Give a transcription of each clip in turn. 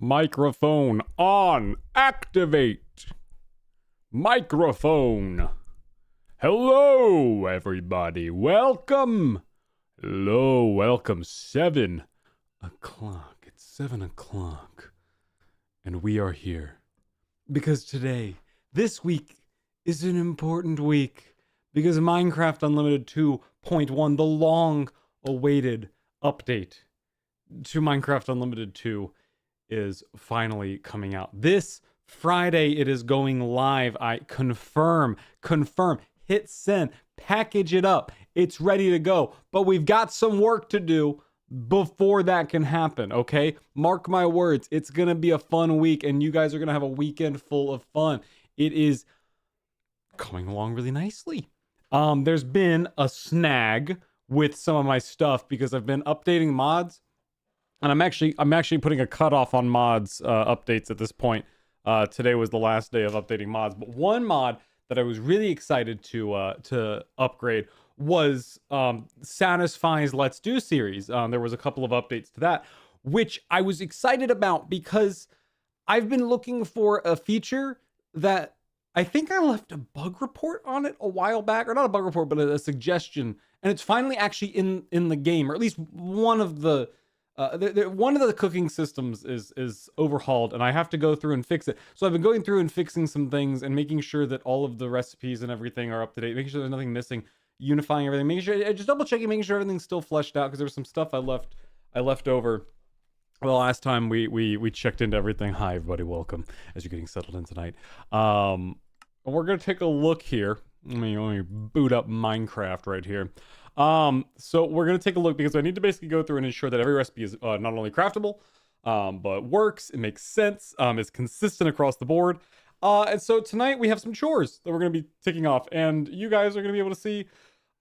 Microphone on. Activate. Microphone. Hello, everybody. Welcome. Hello, welcome. 7 o'clock. It's 7 o'clock. And we are here. Because today, this week, is an important week. Because Minecraft Unlimited 2.1, the long-awaited update to Minecraft Unlimited 2, is finally coming out. This Friday, it is going live. I confirm, hit send, package it up. It's ready to go. But we've got some work to do before that can happen, okay? Mark my words, it's gonna be a fun week, and you guys are gonna have a weekend full of fun. It is coming along really nicely. There's been a snag with some of my stuff because I've been updating mods. And I'm actually putting a cutoff on mods updates at this point. Today was the last day of updating mods. But one mod that I was really excited to upgrade was Satisfy's Let's Do series. There was a couple of updates to that, which I was excited about because I've been looking for a feature that I think I left a bug report on it a while back, or not a bug report, but a suggestion. And it's finally actually in the game, or at least one of the one of the cooking systems is overhauled, and I have to go through and fix it. So I've been going through and fixing some things and making sure that all of the recipes and everything are up to date, making sure there's nothing missing, unifying everything, making sure, just double checking, making sure everything's still fleshed out, because there was some stuff I left over the last time we checked into everything. Hi everybody, welcome as you're getting settled in tonight. We're gonna take a look here. Let me boot up Minecraft right here. So we're going to take a look because I need to basically go through and ensure that every recipe is not only craftable, but works, it makes sense, is consistent across the board. And so tonight we have some chores that we're going to be ticking off, and you guys are going to be able to see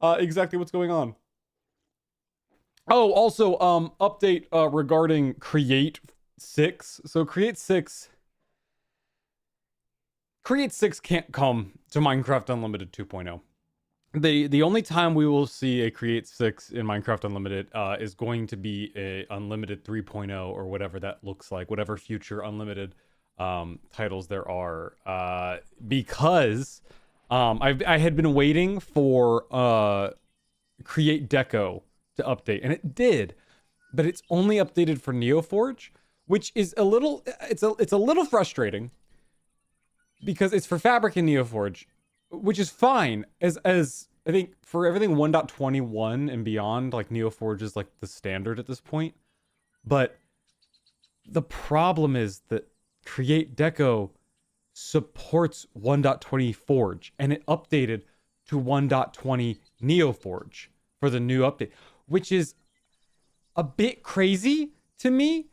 exactly what's going on. Oh, also, update regarding Create 6. So Create 6 can't come to Minecraft Unlimited 2.0. The only time we will see a Create 6 in Minecraft Unlimited is going to be a Unlimited 3.0 or whatever that looks like, whatever future Unlimited titles there are. Because I had been waiting for Create Deco to update, and it did, but it's only updated for NeoForge, which is a little frustrating because it's for Fabric and NeoForge, which is fine, as I think for everything 1.21 and beyond, like NeoForge is like the standard at this point. But the problem is that Create Deco supports 1.20 Forge, and it updated to 1.20 NeoForge for the new update, which is a bit crazy to me.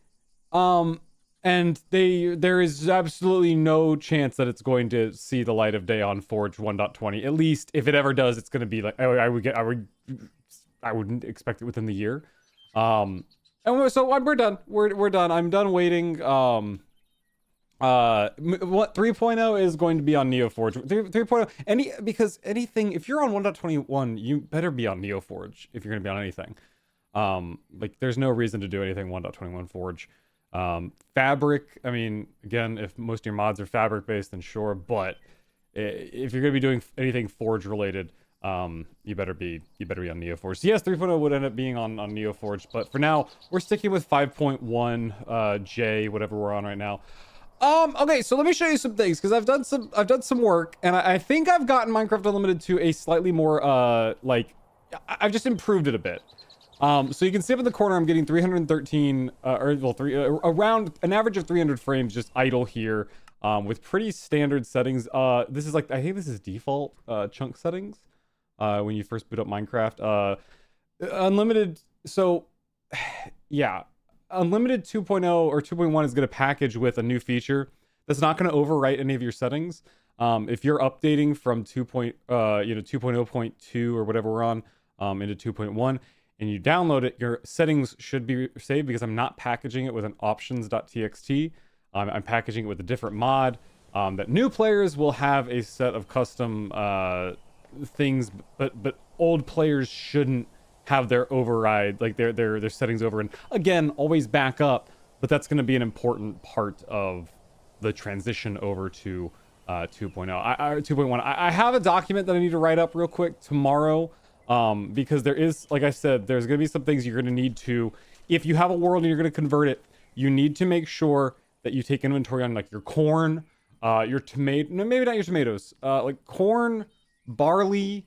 And there is absolutely no chance that it's going to see the light of day on Forge 1.20. At least if it ever does, it's going to be like I wouldn't expect it within the year. And so we're done. We're done. I'm done waiting. What 3.0 is going to be on NeoForge. 3.0 because anything, if you're on 1.21, you better be on NeoForge if you're going to be on anything. Like there's no reason to do anything 1.21 Forge. Fabric, I mean, again, if most of your mods are fabric based, then sure, but if you're going to be doing anything Forge related, you better be on NeoForge. So yes, 3.0 would end up being on NeoForge, but for now we're sticking with 5.1 J, whatever we're on right now. Okay, so let me show you some things, because I've done some work, and I think I've gotten Minecraft Unlimited to a slightly more I've just improved it a bit. So you can see up in the corner, I'm getting 313, around an average of 300 frames just idle here, with pretty standard settings. This is like, I think this is default, chunk settings, when you first boot up Minecraft. Unlimited, so, yeah, Unlimited 2.0 or 2.1 is going to package with a new feature that's not going to overwrite any of your settings. If you're updating from 2.0.2 or whatever we're on, into 2.1, and you download it, your settings should be saved, because I'm not packaging it with an options.txt. I'm packaging it with a different mod that new players will have a set of custom things, but old players shouldn't have their override, like their settings over. And again, always back up but that's going to be an important part of the transition over to 2.0. 2.1. I have a document that I need to write up real quick tomorrow, because there is, like I said, there's going to be some things you're going to need to, if you have a world and you're going to convert it, you need to make sure that you take inventory on like your corn, your tomato, no, maybe not your tomatoes, like corn, barley.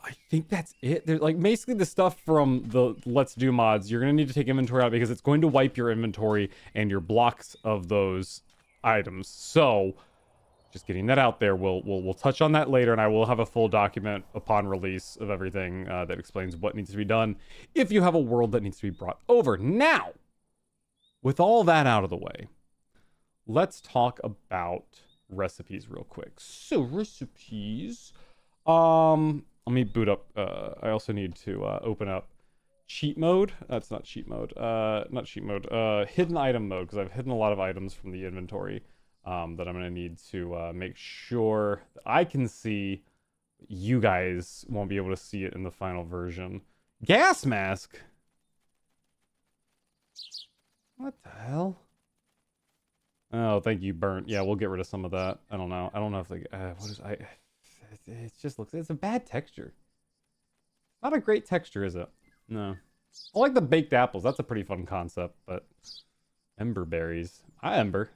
I think that's it. There's like basically the stuff from the Let's Do mods. You're gonna need to take inventory out because it's going to wipe your inventory and your blocks of those items. So, just getting that out there. We'll touch on that later, and I will have a full document upon release of everything that explains what needs to be done if you have a world that needs to be brought over. Now, with all that out of the way, let's talk about recipes real quick. So recipes. Let me boot up. I also need to open up cheat mode. That's not cheat mode. Not cheat mode. Hidden item mode, because I've hidden a lot of items from the inventory that I'm going to need to make sure that I can see. You guys won't be able to see it in the final version. Gas mask? What the hell? Oh, thank you, burnt. Yeah, we'll get rid of some of that. I don't know. I don't know if they... what is... It just looks... It's a bad texture. Not a great texture, is it? No. I like the baked apples. That's a pretty fun concept, but... Ember berries. Hi, Ember.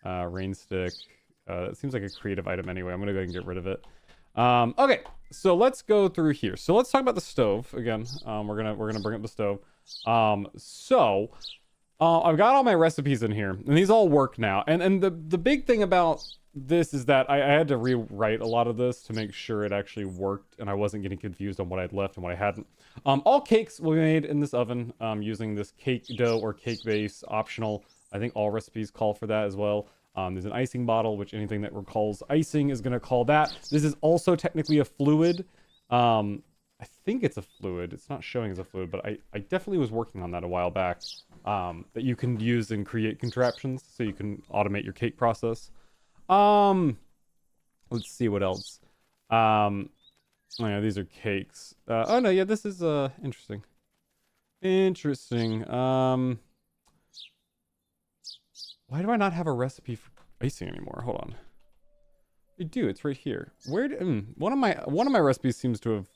Rain stick. It seems like a creative item anyway. I'm gonna go ahead and get rid of it. Okay, so let's go through here. So let's talk about the stove again. We're gonna bring up the stove. I've got all my recipes in here, and these all work now. And the big thing about this is that I had to rewrite a lot of this to make sure it actually worked, and I wasn't getting confused on what I'd left and what I hadn't. All cakes will be made in this oven using this cake dough or cake base, optional. I think all recipes call for that as well. There's an icing bottle, which anything that recalls icing is going to call that. This is also technically a fluid. I think it's a fluid. It's not showing as a fluid, but I definitely was working on that a while back. That you can use and create contraptions, so you can automate your cake process. Let's see what else. Oh yeah, these are cakes. Oh no, yeah, this is interesting. Interesting. Why do I not have a recipe for icing anymore? Hold on. I do. It's right here. Where? One of my recipes seems to have.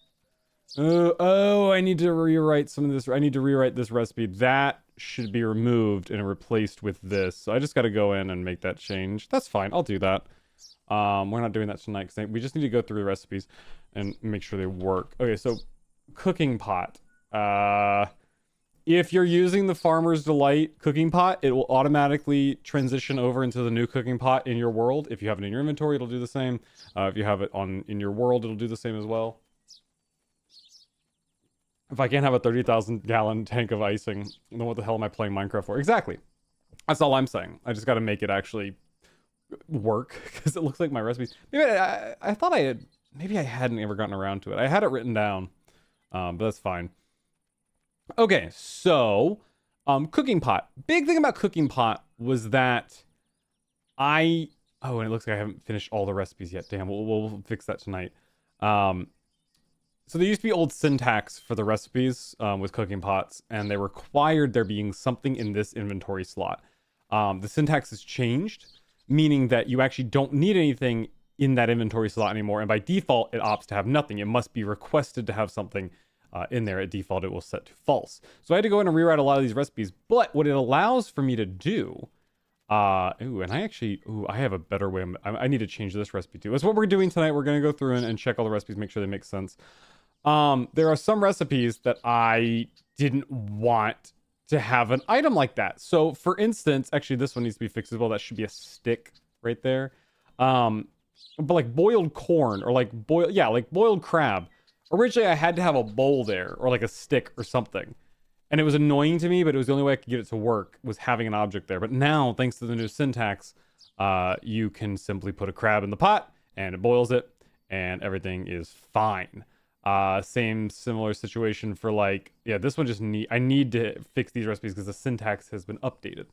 Oh, I need to rewrite some of this. I need to rewrite this recipe. That should be removed and replaced with this. So I just got to go in and make that change. That's fine. I'll do that. We're not doing that tonight because we just need to go through the recipes and make sure they work. Okay, so cooking pot. If you're using the Farmer's Delight cooking pot, it will automatically transition over into the new cooking pot in your world. If you have it in your inventory, it'll do the same. If you have it in your world, it'll do the same as well. If I can't have a 30,000 gallon tank of icing, then what the hell am I playing Minecraft for? Exactly. That's all I'm saying. I just got to make it actually work because it looks like my recipes. Maybe I thought maybe I hadn't ever gotten around to it. I had it written down, but that's fine. Okay, so cooking pot. Big thing about cooking pot was that and it looks like I haven't finished all the recipes yet. Damn, we'll fix that tonight. So there used to be old syntax for the recipes with cooking pots, and they required there being something in this inventory slot. The syntax has changed, meaning that you actually don't need anything in that inventory slot anymore, and by default, it opts to have nothing. It must be requested to have something in there. At default, it will set to false. So I had to go in and rewrite a lot of these recipes, but what it allows for me to do... I have a better way. I need to change this recipe too. That's what we're doing tonight. We're going to go through and check all the recipes, make sure they make sense. There are some recipes that I didn't want to have an item like that. So for instance, actually this one needs to be fixed as well. That should be a stick right there. But like boiled corn or like boiled crab. Originally I had to have a bowl there or like a stick or something. And it was annoying to me, but it was the only way I could get it to work was having an object there. But now, thanks to the new syntax, you can simply put a crab in the pot and it boils it and everything is fine. Similar situation for this one I need to fix these recipes because the syntax has been updated.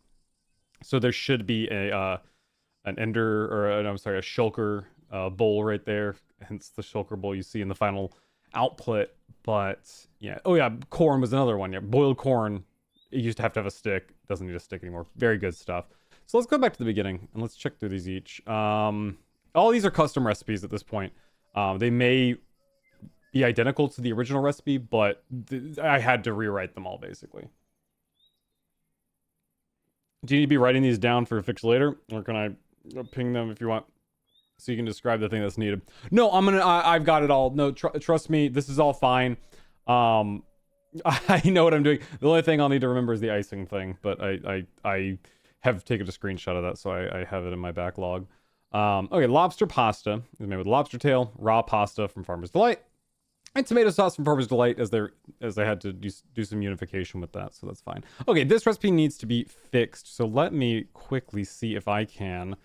So there should be a shulker bowl right there, hence the shulker bowl you see in the final output. But yeah, corn was another one. Yeah, boiled corn It used to have a stick. Doesn't need a stick anymore. Very good stuff. So let's go back to the beginning and let's check through these each. All these are custom recipes at this point. They may be identical to the original recipe, but I had to rewrite them all basically. Do you need to be writing these down for a fix later, or can I ping them if you want, so you can describe the thing that's needed? No, I've got it all. No, trust me, this is all fine. I know what I'm doing. The only thing I'll need to remember is the icing thing, but I have taken a screenshot of that, so I have it in my backlog. Okay, lobster pasta is made with lobster tail, raw pasta from Farmer's Delight, and tomato sauce from Farmer's Delight, as they had to do some unification with that, so that's fine. Okay, this recipe needs to be fixed, so let me quickly see if I can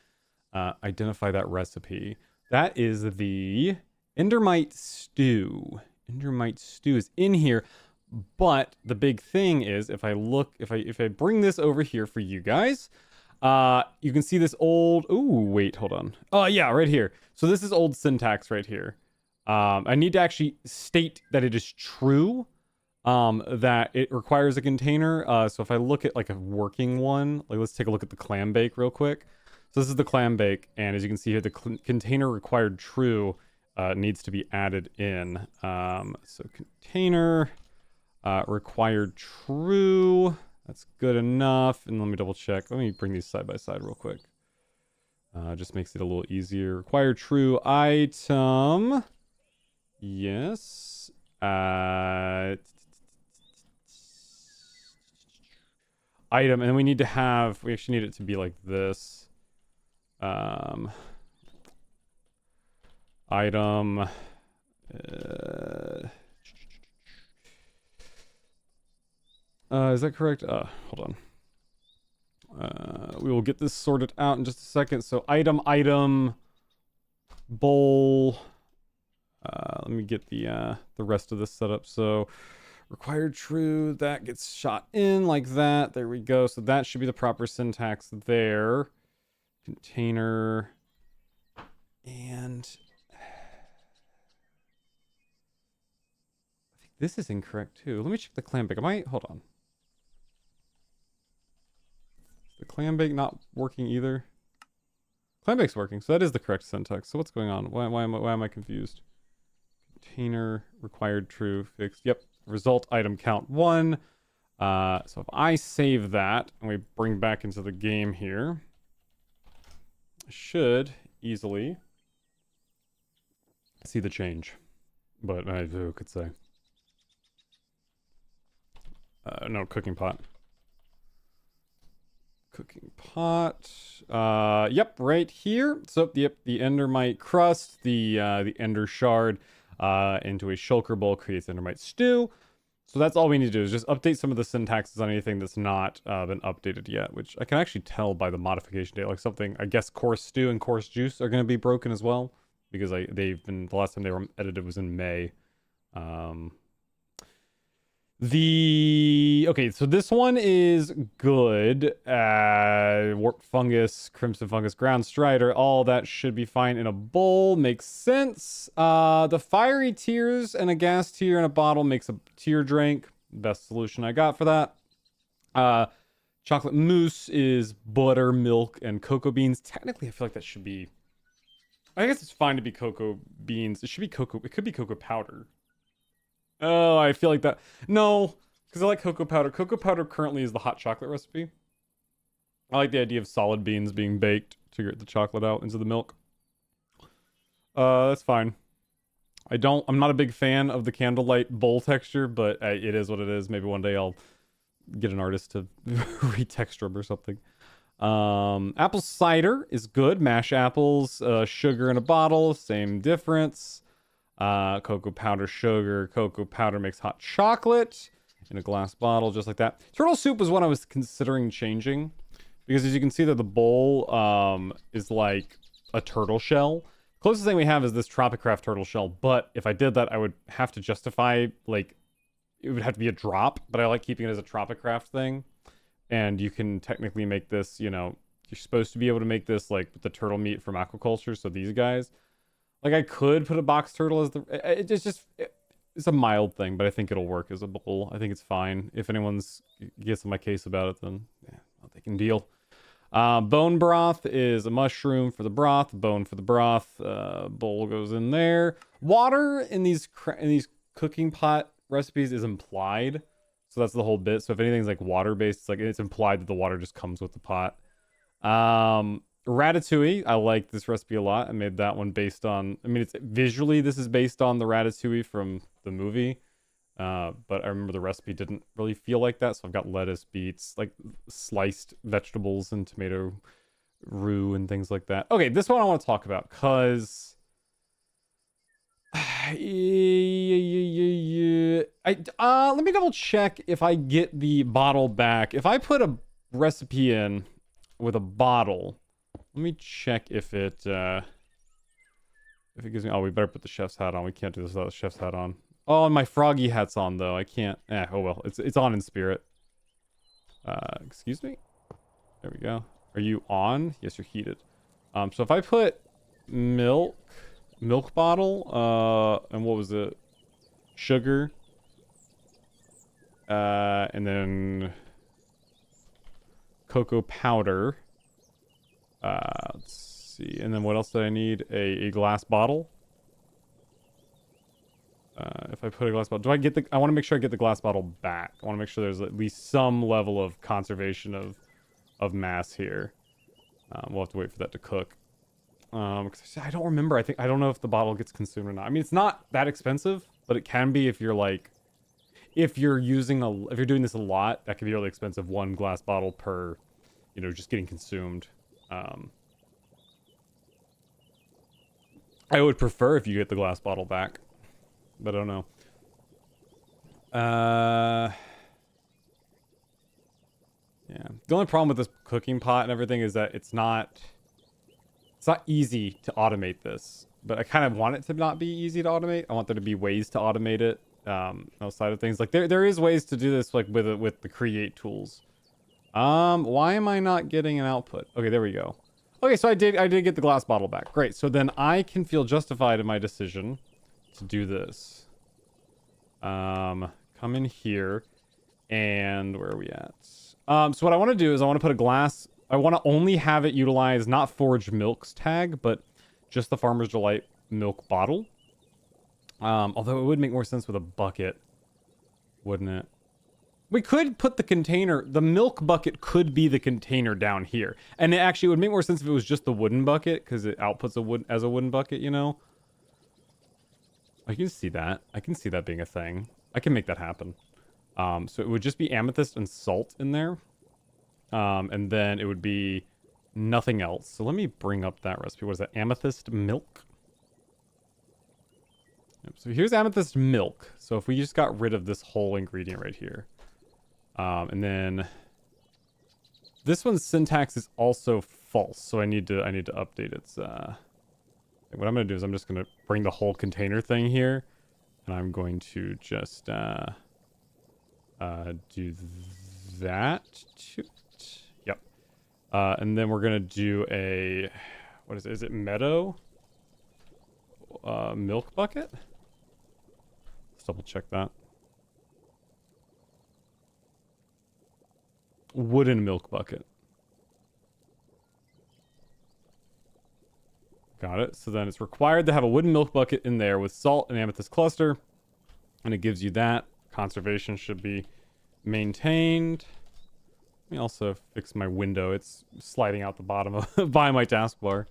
identify that recipe. That is the Endermite stew. Endermite stew is in here. But the big thing is, if I bring this over here for you guys, you can see this old, ooh, wait, hold on. Oh yeah, right here. So this is old syntax right here. I need to actually state that it is true, that it requires a container. So if I look at like a working one, like let's take a look at the clam bake real quick. So this is the clam bake, and as you can see here, the container required true needs to be added in. So container required true. That's good enough. And let me double check. Let me bring these side by side real quick. Just makes it a little easier. Required true item. Yes. Item. And then we actually need it to be like this. Item. Is that correct? Hold on. We will get this sorted out in just a second. So item, bowl. Let me get the rest of this set up. So required true, that gets shot in like that. There we go. So that should be the proper syntax there. Container. And I think this is incorrect too. Let me check the clam bake. Hold on. The clam bake not working either. Clam bake's working, so that is the correct syntax. So what's going on? Why am I confused? Container required true fixed. Yep. Result item count 1. So if I save that and we bring back into the game here, I should easily see the change. But I could say no, cooking pot. Cooking pot. Yep, right here. So, yep, the Endermite crust, the Ender shard into a shulker bowl creates Endermite stew. So that's all we need to do is just update some of the syntaxes on anything that's not been updated yet, which I can actually tell by the modification date. Like something, I guess, coarse stew and coarse juice are going to be broken as well, because the last time they were edited was in May. Okay, so this one is good. Warp fungus, crimson fungus, ground strider, all that should be fine in a bowl. Makes sense. The fiery tears and a gas tear in a bottle makes a tear drink. Best solution I got for that. Chocolate mousse is butter, milk, and cocoa beans. Technically, I feel like that should be, I guess it's fine to be cocoa beans. It should be cocoa. It could be cocoa powder. Oh, I feel like that. No, because I like cocoa powder. Cocoa powder currently is the hot chocolate recipe. I like the idea of solid beans being baked to get the chocolate out into the milk. That's fine. I'm not a big fan of the candlelight bowl texture, but it is what it is. Maybe one day I'll get an artist to retexture them or something. Apple cider is good. Mash apples, sugar in a bottle, same difference. Cocoa powder, sugar. Cocoa powder makes hot chocolate in a glass bottle, just like that. Turtle soup was what I was considering changing, because as you can see that the bowl is like a turtle shell. Closest thing we have is this Tropicraft turtle shell, but if I did that, I would have to justify, like, it would have to be a drop, but I like keeping it as a Tropicraft thing. And you can technically make this, you know, you're supposed to be able to make this like with the turtle meat from aquaculture, so these guys. Like, I could put a box turtle as the... It's just... it's a mild thing, but I think it'll work as a bowl. I think it's fine. If anyone's gets on my case about it, then yeah, well, they can deal. Bone broth is a mushroom for the broth, bone for the broth. Bowl goes in there. Water in these cooking pot recipes is implied, so that's the whole bit. So if anything's like water based, it's like it's implied that the water just comes with the pot. Ratatouille, I like this recipe a lot. I made that one based on, I mean, it's visually this is based on the ratatouille from the movie. But I remember the recipe didn't really feel like that, so I've got lettuce, beets, like sliced vegetables and tomato roux and things like that. Okay, this one I want to talk about because let me double check if I get the bottle back. If I put a recipe in with a bottle, let me check if it gives me. Oh, we better put the chef's hat on. We can't do this without the chef's hat on. Oh, and my froggy hat's on though. I can't. Oh well. It's on in spirit. Excuse me. There we go. Are you on? Yes, you're heated. So if I put milk bottle, and what was it? Sugar. And then cocoa powder. Let's see. And then what else do I need? A glass bottle. If I put a glass bottle, do I get the? I want to make sure I get the glass bottle back. I want to make sure there's at least some level of conservation of mass here. We'll have to wait for that to cook. Because I don't remember. I don't know if the bottle gets consumed or not. I mean, it's not that expensive, but it can be if you're like, if you're doing this a lot, that can be really expensive. One glass bottle per, just getting consumed. I would prefer if you get the glass bottle back. But I don't know. Yeah. The only problem with this cooking pot and everything is that it's not easy to automate this. But I kind of want it to not be easy to automate. I want there to be ways to automate it outside of things. Like there is ways to do this like with the create tools. Why am I not getting an output? Okay, there we go. Okay, so I did get the glass bottle back. Great. So then I can feel justified in my decision to do this. Come in here, and where are we at? So what I want to do is I want to put a glass. I want to only have it utilize not foraged milks tag, but just the Farmer's Delight milk bottle. Although it would make more sense with a bucket, wouldn't it? We could put the container. The milk bucket could be the container down here, and it actually would make more sense if it was just the wooden bucket because it outputs as a wooden bucket. I can see that. I can see that being a thing. I can make that happen. So it would just be amethyst and salt in there. And then it would be nothing else. So let me bring up that recipe. What is that? Amethyst milk? Yep, so here's amethyst milk. So if we just got rid of this whole ingredient right here. And then this one's syntax is also false. So I need to update its what I'm going to do is I'm just going to bring the whole container thing here, and I'm going to just do that. Yep. And then we're going to do a, what is it? Is it meadow milk bucket? Let's double check that. Wooden milk bucket. Got it. So then it's required to have a wooden milk bucket in there with salt and amethyst cluster. And it gives you that. Conservation should be maintained. Let me also fix my window. It's sliding out the bottom of by my taskbar.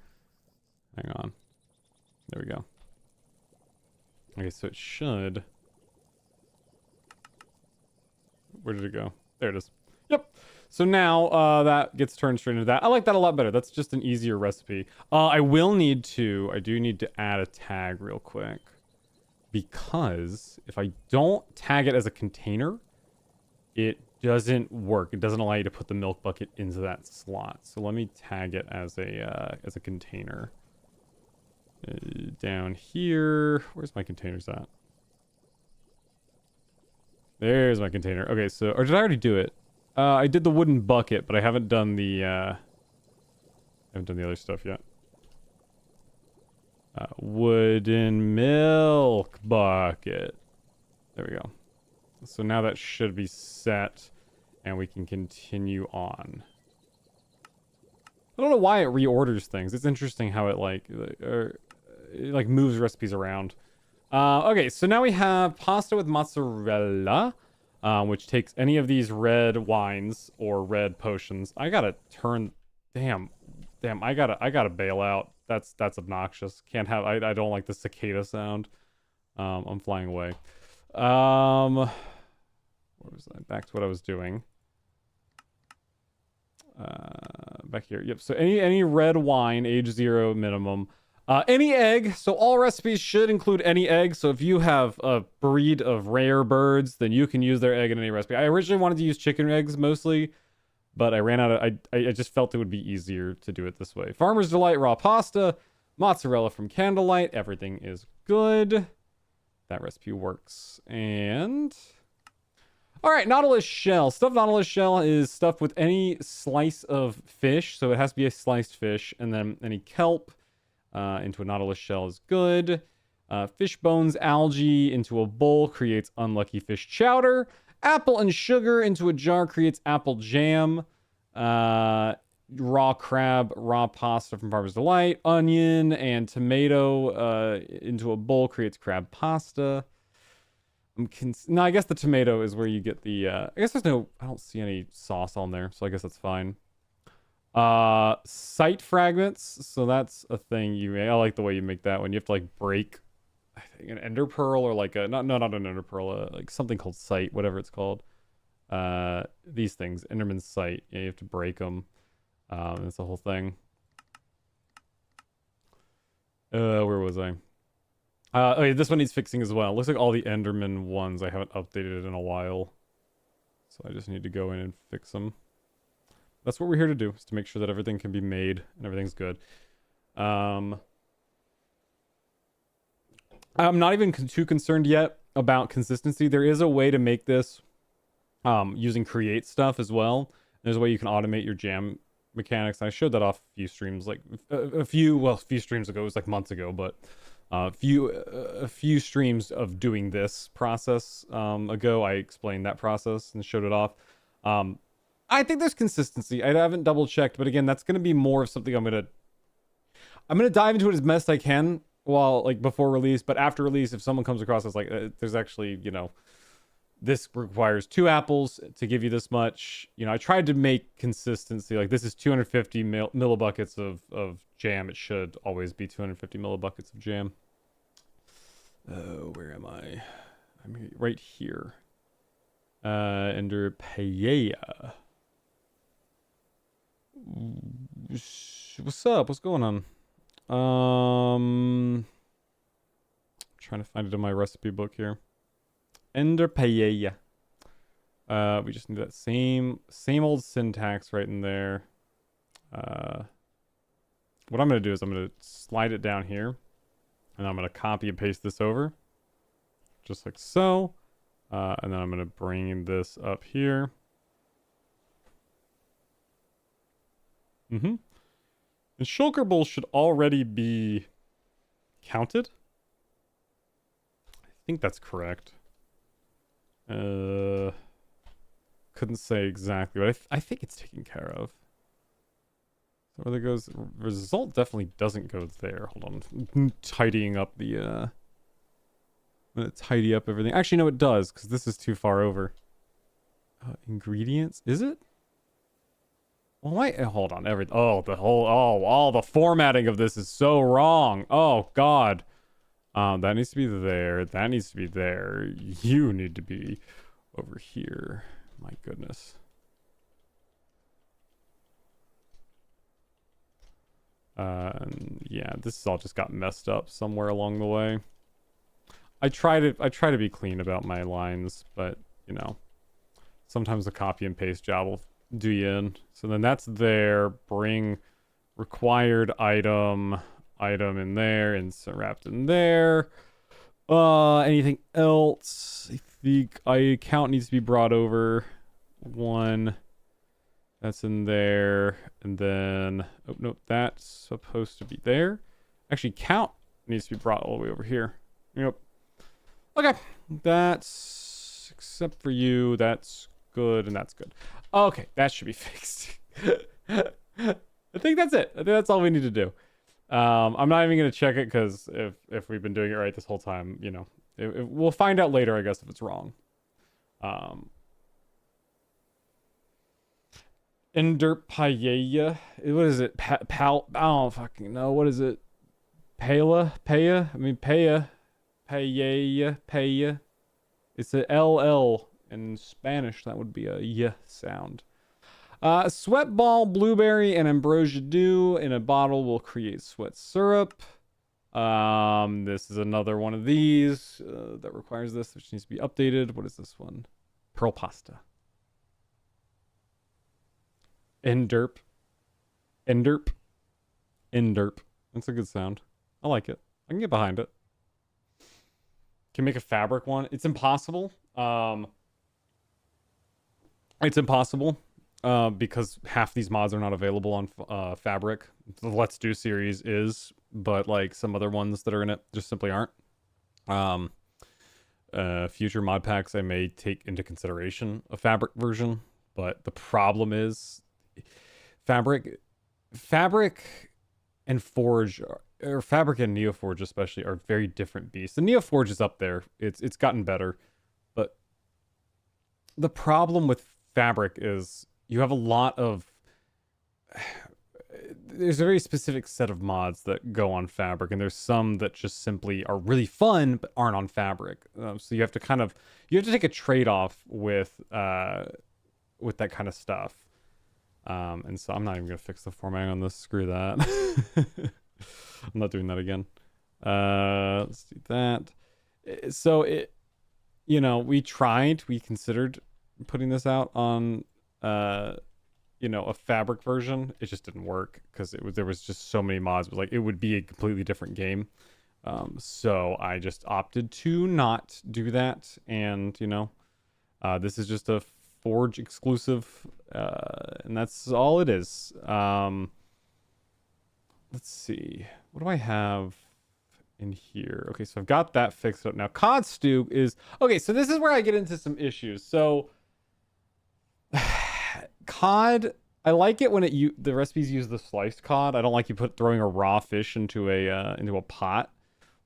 Hang on. There we go. Okay, so it should... Where did it go? There it is. Yep. So now that gets turned straight into that. I like that a lot better. That's just an easier recipe. I do need to add a tag real quick. Because if I don't tag it as a container, it doesn't work. It doesn't allow you to put the milk bucket into that slot. So let me tag it as a container. Down here. Where's my containers at? There's my container. Okay, so... Or did I already do it? I did the wooden bucket, but I haven't done the other stuff yet. Wooden milk bucket. There we go. So now that should be set, and we can continue on. I don't know why it reorders things. It's interesting how it like moves recipes around. Okay, so now we have pasta with mozzarella, which takes any of these red wines or red potions. I gotta turn. Damn, I gotta bail out. That's obnoxious. Can't have. I don't like the cicada sound. I'm flying away. Where was I? Back to what I was doing. Back here. Yep. So any red wine, age 0 minimum. Any egg. So all recipes should include any egg. So if you have a breed of rare birds, then you can use their egg in any recipe. I originally wanted to use chicken eggs mostly, but I ran out of. I just felt it would be easier to do it this way. Farmer's Delight raw pasta, mozzarella from Candlelight. Everything is good. That recipe works. And all right, Nautilus shell. Stuffed Nautilus shell is stuffed with any slice of fish. So it has to be a sliced fish. And then any kelp into a Nautilus shell is good. Fish bones, algae into a bowl creates unlucky fish chowder. Apple and sugar into a jar creates apple jam. Raw crab, raw pasta from Farmer's Delight. Onion and tomato into a bowl creates crab pasta. No, I guess the tomato is where you get the I guess there's no, I don't see any sauce on there, so I guess that's fine. Sight fragments, so that's a thing I like the way you make that one. You have to like break, I think, an ender pearl, or like a not an ender pearl, like something called sight, whatever it's called. These things, Enderman's sight. Yeah, you have to break them. That's the whole thing. Where was I? Okay, this one needs fixing as well. Looks like all the Enderman ones I haven't updated in a while. So I just need to go in and fix them. That's what we're here to do, is to make sure that everything can be made and everything's good. I'm not even too concerned yet about consistency. There is a way to make this using create stuff as well. There's a way you can automate your jam mechanics. I showed that off a few streams, like a few streams ago. It was like months ago, but a few streams of doing this process ago, I explained that process and showed it off. I think there's consistency. I haven't double checked, but again, that's going to be more of something I'm gonna dive into it as best I can while like before release. But after release, if someone comes across as like there's actually, you know, this requires 2 apples to give you this much. You know, I tried to make consistency. Like, this is 250 millibuckets of jam. It should always be 250 millibuckets of jam. Oh, where am I? I'm right here. Under paella. What's up? What's going on? Trying to find it in my recipe book here. Ender paella. We just need that same old syntax right in there. What I'm going to do is I'm going to slide it down here. And I'm going to copy and paste this over. Just like so. And then I'm going to bring this up here. And shulker bowls should already be counted. I think that's correct. Couldn't say exactly, but I think it's taken care of. So where that goes, result definitely doesn't go there. Hold on, I'm tidying up the, I'm gonna tidy up everything. Actually, no, it does, because this is too far over. Ingredients, is it? Well, why, hold on, all the formatting of this is so wrong. Oh, God. That needs to be there. That needs to be there. You need to be over here. My goodness. Yeah, this all just got messed up somewhere along the way. I try to be clean about my lines, but you know, sometimes the copy and paste job will do you in. So then that's there. Bring required item in there, and so wrapped in there. Anything else? I think count needs to be brought over. 1. That's in there. And then, oh no, that's supposed to be there. Actually, count needs to be brought all the way over here. Yep. Okay, that's except for you. That's good, and that's good. Okay, that should be fixed. I think that's it. I think that's all we need to do. I'm not even gonna check it because if we've been doing it right this whole time, you know, we'll find out later, I guess, if it's wrong. Ender paella. What is it? Pal. I don't fucking know. What is it? Paya. I mean paya. Paella. It's a LL in Spanish. That would be a y sound. Sweat ball, blueberry, and ambrosia dew in a bottle will create sweat syrup. This is another one of these that requires this, which needs to be updated. What is this one? Pearl pasta. Enderp. Enderp. Enderp. That's a good sound. I like it. I can get behind it. Can make a fabric one. It's impossible. It's impossible because half these mods are not available on Fabric. The Let's Do series is, but like some other ones that are in it just simply aren't. Future mod packs I may take into consideration a Fabric version, but the problem is Fabric and Forge or Fabric and Neoforge especially are very different beasts. The Neoforge is up there. It's gotten better, but the problem with Fabric is you have a lot of there's a very specific set of mods that go on Fabric, and there's some that just simply are really fun but aren't on Fabric. So you have to take a trade-off with that kind of stuff. And so I'm not even gonna fix the formatting on this. Screw that. I'm not doing that again. Let's do that. So we considered putting this out on a Fabric version. It just didn't work because there was just so many mods. It would be a completely different game. So I just opted to not do that, and this is just a Forge exclusive, and that's all it is. Let's see, what do I have in here? Okay, so I've got that fixed up now. Cod stew is okay. So this is where I get into some issues. So cod, I like it when the recipes use the sliced cod. I don't like you throwing a raw fish into a pot.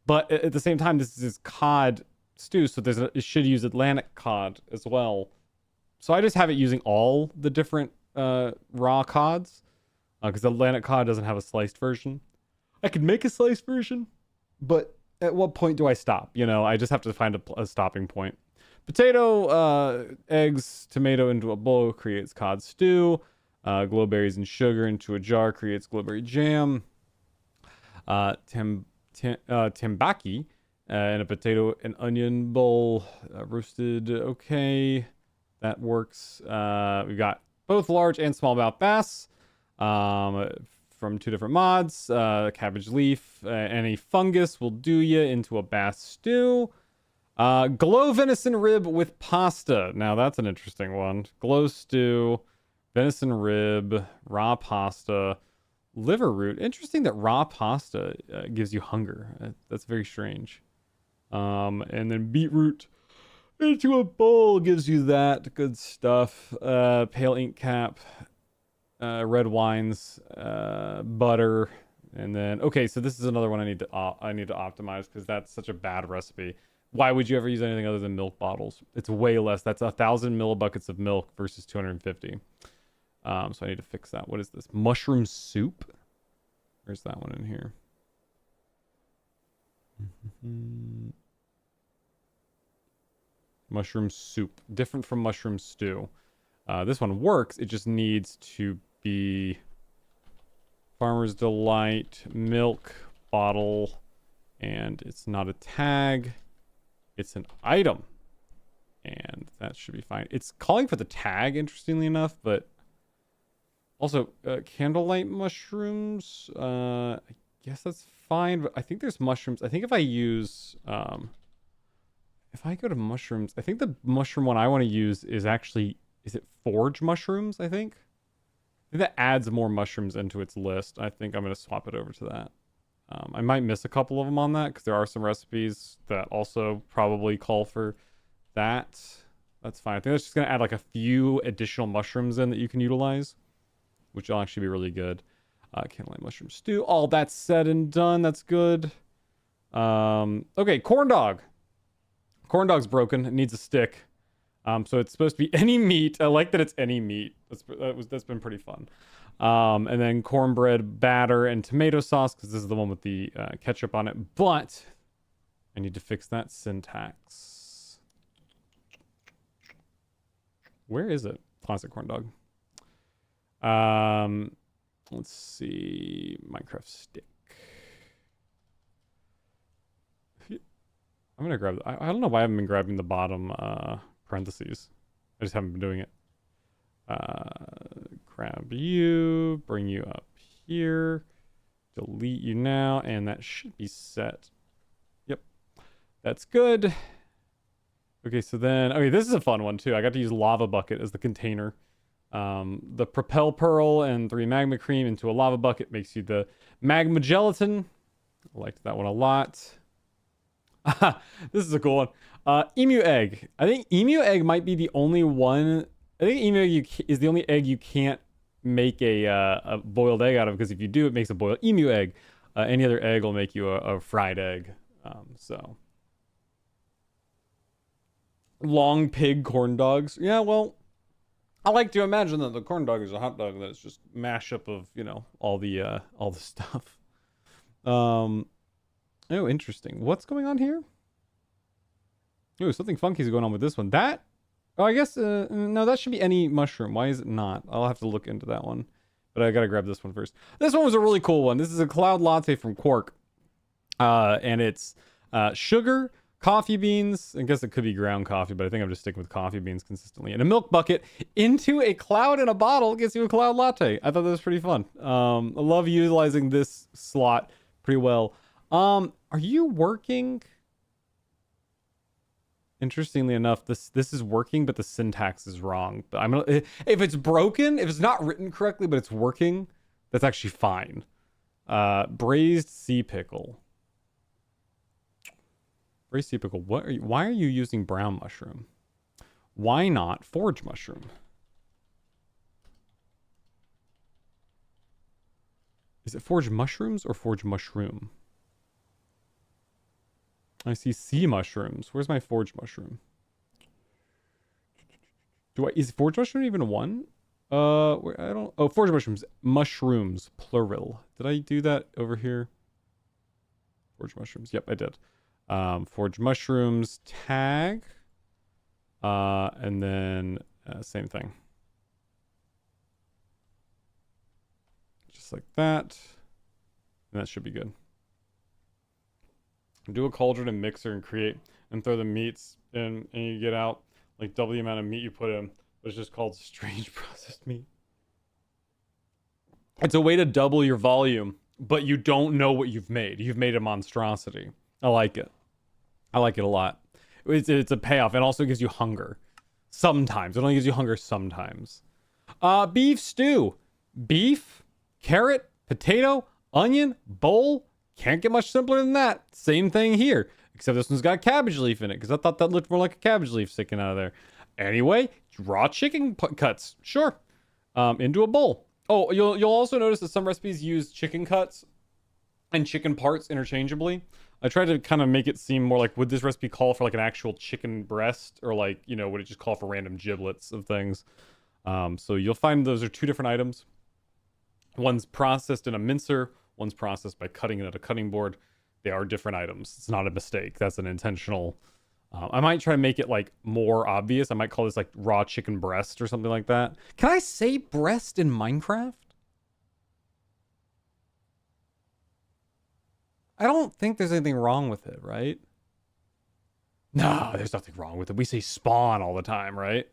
But at the same time, this is cod stew, so it should use Atlantic cod as well. So I just have it using all the different raw cods because Atlantic cod doesn't have a sliced version. I could make a sliced version, but at what point do I stop? I just have to find a stopping point. Potato, eggs, tomato into a bowl creates cod stew. Glowberries and sugar into a jar creates glowberry jam. Tembaki in a potato and onion bowl, roasted. Okay, that works. We've got both large and smallmouth bass from two different mods. Cabbage leaf, any fungus will do you into a bass stew. Glow venison rib with pasta. Now that's an interesting one. Glow stew, venison rib, raw pasta, liver root. Interesting that raw pasta gives you hunger. That's very strange. And then beetroot into a bowl gives you that good stuff. Pale ink cap, red wines, butter, and then so this is another one I need to optimize because that's such a bad recipe. Why would you ever use anything other than milk bottles? It's way less. That's 1,000 millibuckets of milk versus 250. So I need to fix that. What is this? Mushroom soup? Where's that one in here? Mushroom soup. Different from mushroom stew. This one works. It just needs to be Farmer's Delight, milk, bottle, and it's not a tag. It's an item. And that should be fine. It's calling for the tag, interestingly enough, but also candlelight mushrooms. I guess that's fine, but I think there's mushrooms. I think if I use if I go to mushrooms, I think the mushroom one I want to use is it Forge mushrooms, I think? I think that adds more mushrooms into its list. I think I'm going to swap it over to that. I might miss a couple of them on that because there are some recipes that also probably call for that. That's fine. I think that's just going to add like a few additional mushrooms in that you can utilize, which will actually be really good. Candlelight mushroom stew. All that's said and done. That's good. Okay, corn dog. Corn dog's broken. It needs a stick. So it's supposed to be any meat. I like that it's any meat. That's been pretty fun. And then cornbread batter and tomato sauce, because this is the one with the ketchup on it. But I need to fix that syntax. Where is it? Classic corn dog. Let's see. Minecraft stick. I'm gonna grab. I don't know why I haven't been grabbing the bottom parentheses. I just haven't been doing it. Grab you, bring you up here, delete you now, and that should be set. Yep, that's good. Okay, so then, okay, this is a fun one too. I got to use lava bucket as the container. The propel pearl and 3 magma cream into a lava bucket makes you the magma gelatin. I liked that one a lot. This is a cool one. Emu egg. I think emu egg might be the only one. I think emu egg is the only egg you can't make a boiled egg out of, because if you do, it makes a boiled emu egg. Any other egg will make you a fried egg. So long pig corn dogs. Yeah, well, I like to imagine that the corn dog is a hot dog that's just mashup of, you know, all the stuff. Oh, interesting. What's going on here? Oh, something funky is going on with this one. That, oh, I guess, no, that should be any mushroom. Why is it not? I'll have to look into that one. But I gotta grab this one first. This one was a really cool one. This is a cloud latte from Quark. And it's sugar, coffee beans. I guess it could be ground coffee, but I think I'm just sticking with coffee beans consistently. And a milk bucket into a cloud in a bottle gets you a cloud latte. I thought that was pretty fun. I love utilizing this slot pretty well. Are you working? Interestingly enough, this is working, but the syntax is wrong. But I'm gonna, if it's broken, if it's not written correctly, but it's working, that's actually fine. Braised sea pickle. Braised sea pickle. Why are you using brown mushroom? Why not forage mushroom? Is it forage mushrooms or forage mushroom? I see sea mushrooms. Where's my forage mushroom? Is forage mushroom even one? I don't. Oh, forage mushrooms. Mushrooms, plural. Did I do that over here? Forage mushrooms. Yep, I did. Forage mushrooms, tag. And then same thing. Just like that. And that should be good. Do a cauldron and mixer and create and throw the meats in, and you get out like double the amount of meat you put in. But it's just called strange processed meat. It's a way to double your volume, but you don't know what you've made. You've made a monstrosity. I like it. I like it a lot. It's a payoff. It also gives you hunger. Sometimes. It only gives you hunger sometimes. Beef stew. Beef, carrot, potato, onion, bowl. Can't get much simpler than that. Same thing here, except this one's got a cabbage leaf in it, because I thought that looked more like a cabbage leaf sticking out of there. Anyway, raw chicken cuts. Sure. Into a bowl. Oh, you'll also notice that some recipes use chicken cuts and chicken parts interchangeably. I tried to kind of make it seem more like, would this recipe call for like an actual chicken breast, or like, you know, would it just call for random giblets of things? So you'll find those are two different items. One's processed in a mincer. One's processed by cutting it at a cutting board. They are different items. It's not a mistake. That's an intentional. I might try to make it like more obvious. I might call this like raw chicken breast or something like that. Can I say breast in Minecraft? I don't think there's anything wrong with it, right? No, there's nothing wrong with it. We say spawn all the time, right?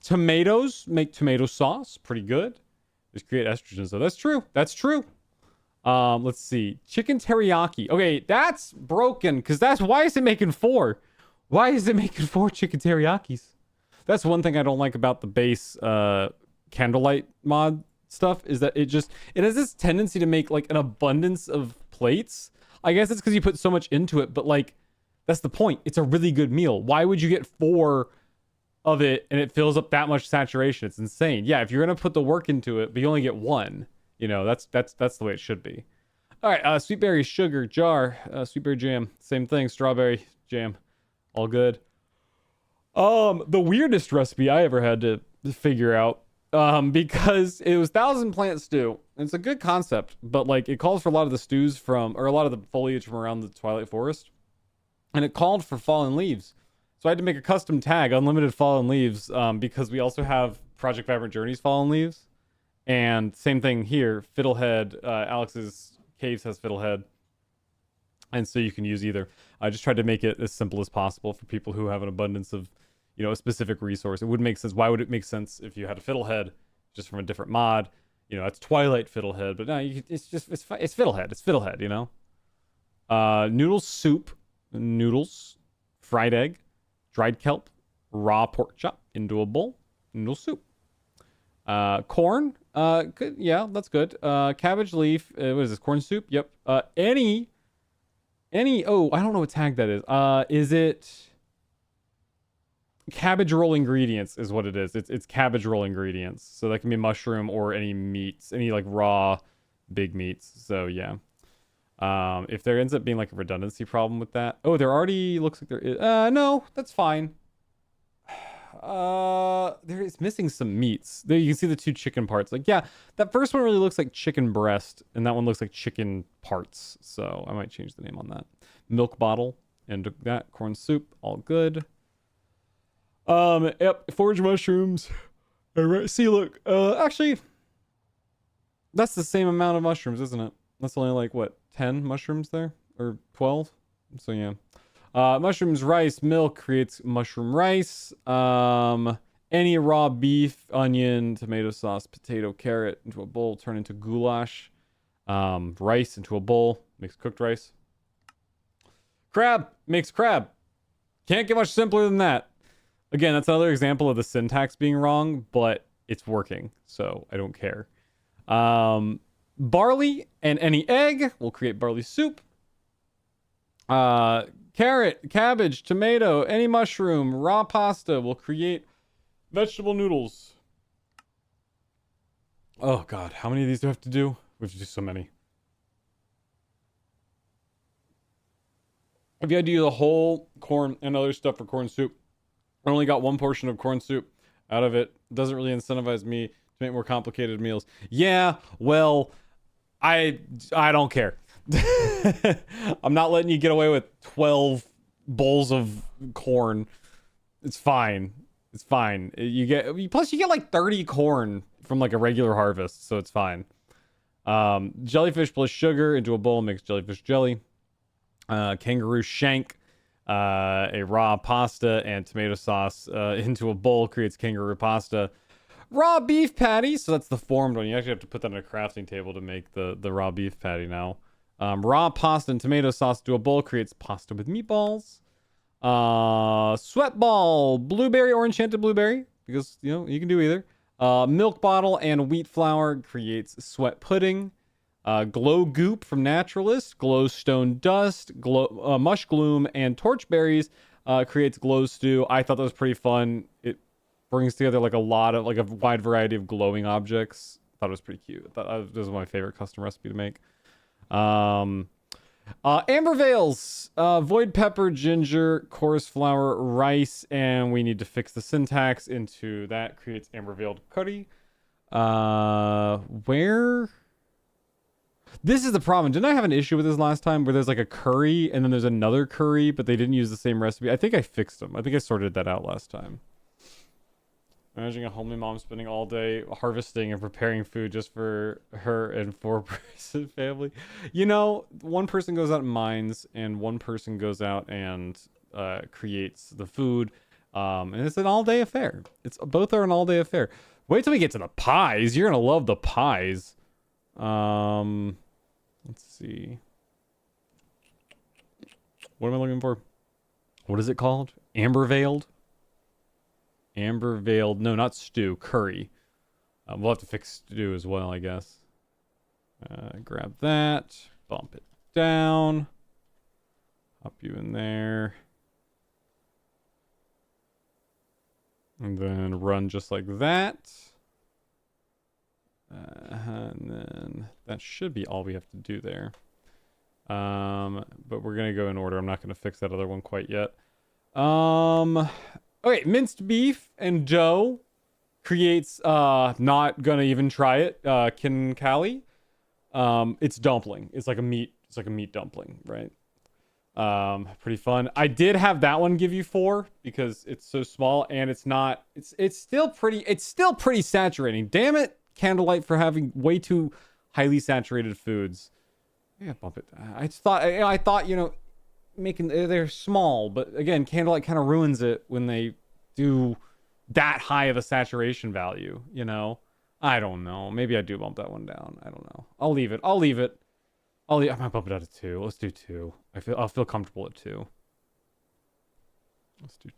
Tomatoes make tomato sauce. Pretty good. Just create estrogen. So that's true. That's true. Let's see. Chicken teriyaki. Okay, that's broken, because why is it making 4? Why is it making 4 chicken teriyakis? That's one thing I don't like about the base candlelight mod stuff is that it has this tendency to make like an abundance of plates. I guess it's because you put so much into it, but like that's the point. It's a really good meal. Why would you get 4 of it and it fills up that much saturation? It's insane. Yeah, if you're gonna put the work into it, but you only get 1, you know, that's the way it should be. All right, sweet berry sugar jar, sweet berry jam, same thing, strawberry jam, all good. The weirdest recipe I ever had to figure out, because it was 1,000 plant stew. It's a good concept, but like it calls for a lot of the stews from, or a lot of the foliage from around the Twilight Forest, and it called for fallen leaves. So I had to make a custom tag, unlimited fallen leaves, because we also have Project Vibrant Journeys fallen leaves, and same thing here, Fiddlehead, Alex's Caves has Fiddlehead, and so you can use either. I just tried to make it as simple as possible for people who have an abundance of, you know, a specific resource. It would make sense. Why would it make sense if you had a Fiddlehead just from a different mod? You know, it's Twilight Fiddlehead, but no, it's Fiddlehead. It's Fiddlehead, you know? Noodle soup, noodles, fried egg, dried kelp, raw pork chop into a bowl, noodle soup. Corn, good, yeah, that's good. Cabbage leaf, what is this, corn soup? Yep. Any, oh, I don't know what tag that is. Is it cabbage roll ingredients is what it is. It's cabbage roll ingredients. So that can be mushroom or any meats, any like raw big meats. So yeah. If there ends up being like a redundancy problem with that. Oh, there already looks like there is. No, that's fine. There is missing some meats. There you can see the 2 chicken parts. Like, yeah, that first one really looks like chicken breast, and that one looks like chicken parts. So I might change the name on that. Milk bottle and that corn soup, all good. Yep, forage mushrooms. All right, see, look, actually, that's the same amount of mushrooms, isn't it? That's only like what, 10 mushrooms there, or 12? So yeah. Mushrooms, rice, milk creates mushroom rice. Any raw beef, onion, tomato sauce, potato, carrot into a bowl, turn into goulash. Rice into a bowl, makes cooked rice. Crab makes crab. Can't get much simpler than that. Again, that's another example of the syntax being wrong, but it's working, so I don't care. Barley and any egg will create barley soup. Carrot, cabbage, tomato, any mushroom, raw pasta will create vegetable noodles. Oh god, how many of these do I have to do? We have to do so many. If you had to do the whole corn and other stuff for corn soup, I only got 1 portion of corn soup out of it. Doesn't really incentivize me to make more complicated meals. Yeah, well, I don't care. I'm not letting you get away with 12 bowls of corn. It's fine. It's fine. Plus you get like 30 corn from like a regular harvest, so it's fine. Jellyfish plus sugar into a bowl makes jellyfish jelly. Kangaroo shank, a raw pasta and tomato sauce into a bowl creates kangaroo pasta. Raw beef patty, so that's the formed one. You actually have to put that on a crafting table to make the raw beef patty now. Raw pasta and tomato sauce to a bowl creates pasta with meatballs. Sweat ball, blueberry or enchanted blueberry, because you know you can do either. Milk bottle and wheat flour creates sweat pudding. Glow goop from Naturalist, glowstone dust, mush gloom, and torchberries creates glow stew. I thought that was pretty fun. It brings together like a wide variety of glowing objects. Thought it was pretty cute. That was my favorite custom recipe to make. Amber veils, void pepper, ginger, chorus flour, rice, and we need to fix the syntax into that creates amber veiled curry. Where? This is the problem. Didn't I have an issue with this last time where there's like a curry and then there's another curry, but they didn't use the same recipe? I think I fixed them. I think I sorted that out last time. Imagining a homely mom spending all day harvesting and preparing food just for her and 4-person family. You know, 1 person goes out and mines and 1 person goes out and creates the food. And it's an all-day affair. Both are an all-day affair. Wait till we get to the pies. You're gonna love the pies. Let's see. What am I looking for? What is it called? Amber veiled? Amber veiled. No, not stew. Curry. We'll have to fix stew as well, I guess. Grab that. Bump it down. Hop you in there. And then run just like that. And then that should be all we have to do there. But we're going to go in order. I'm not going to fix that other one quite yet. Okay, minced beef and dough creates, not going to even try it, Kinkali. It's dumpling. It's like a meat dumpling, right? Pretty fun. I did have that one give you 4 because it's so small and it's still pretty saturating. Damn it, Candlelight, for having way too highly saturated foods. Yeah, bump it. I thought, you know, they're small, but again, Candlelight kind of ruins it when they do that high of a saturation value, you know? I don't know. Maybe I do bump that one down. I don't know. I'll leave it. I might bump it out to 2. Let's do 2. I'll feel comfortable at 2. Let's do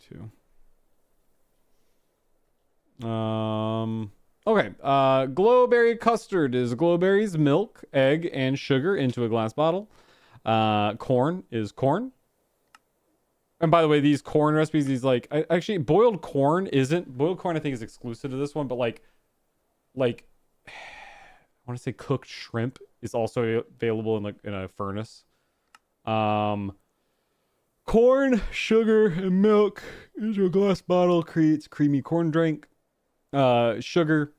2. Okay. Glowberry custard is glowberries, milk, egg, and sugar into a glass bottle. Corn is corn. And by the way, these corn recipes, actually boiled corn isn't. Boiled corn I think is exclusive to this one, but like I want to say cooked shrimp is also available in a furnace. Corn, sugar, and milk into a glass bottle creates creamy corn drink. Sugar,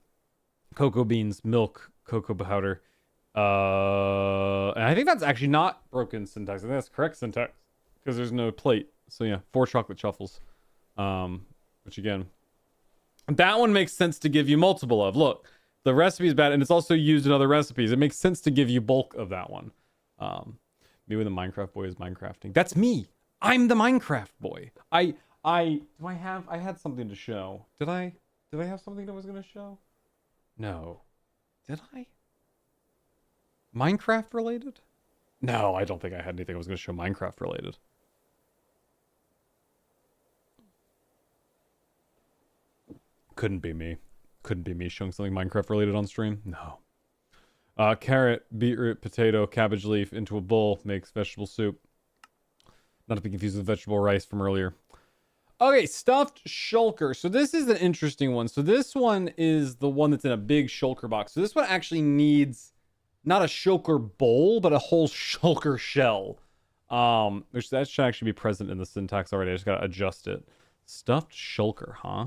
cocoa beans, milk, cocoa powder. And I think that's actually not broken syntax. I think that's correct syntax because there's no plate. So yeah, 4 chocolate truffles. Which again, that one makes sense to give you multiple of. Look, the recipe is bad and it's also used in other recipes. It makes sense to give you bulk of that one. Me when the Minecraft boy is Minecrafting. That's me. I'm the Minecraft boy. I had something to show. Did I have something that was going to show? No. Did I? Minecraft related? No, I don't think I had anything that was going to show Minecraft related. Couldn't be me. Couldn't be me showing something Minecraft related on stream. No. Carrot, beetroot, potato, cabbage leaf into a bowl makes vegetable soup. Not to be confused with vegetable rice from earlier. Okay, stuffed shulker. So this is an interesting one. So this one is the one that's in a big shulker box. So this one actually needs not a shulker bowl, but a whole shulker shell. Which that should actually be present in the syntax already. I just gotta adjust it. Stuffed shulker, huh?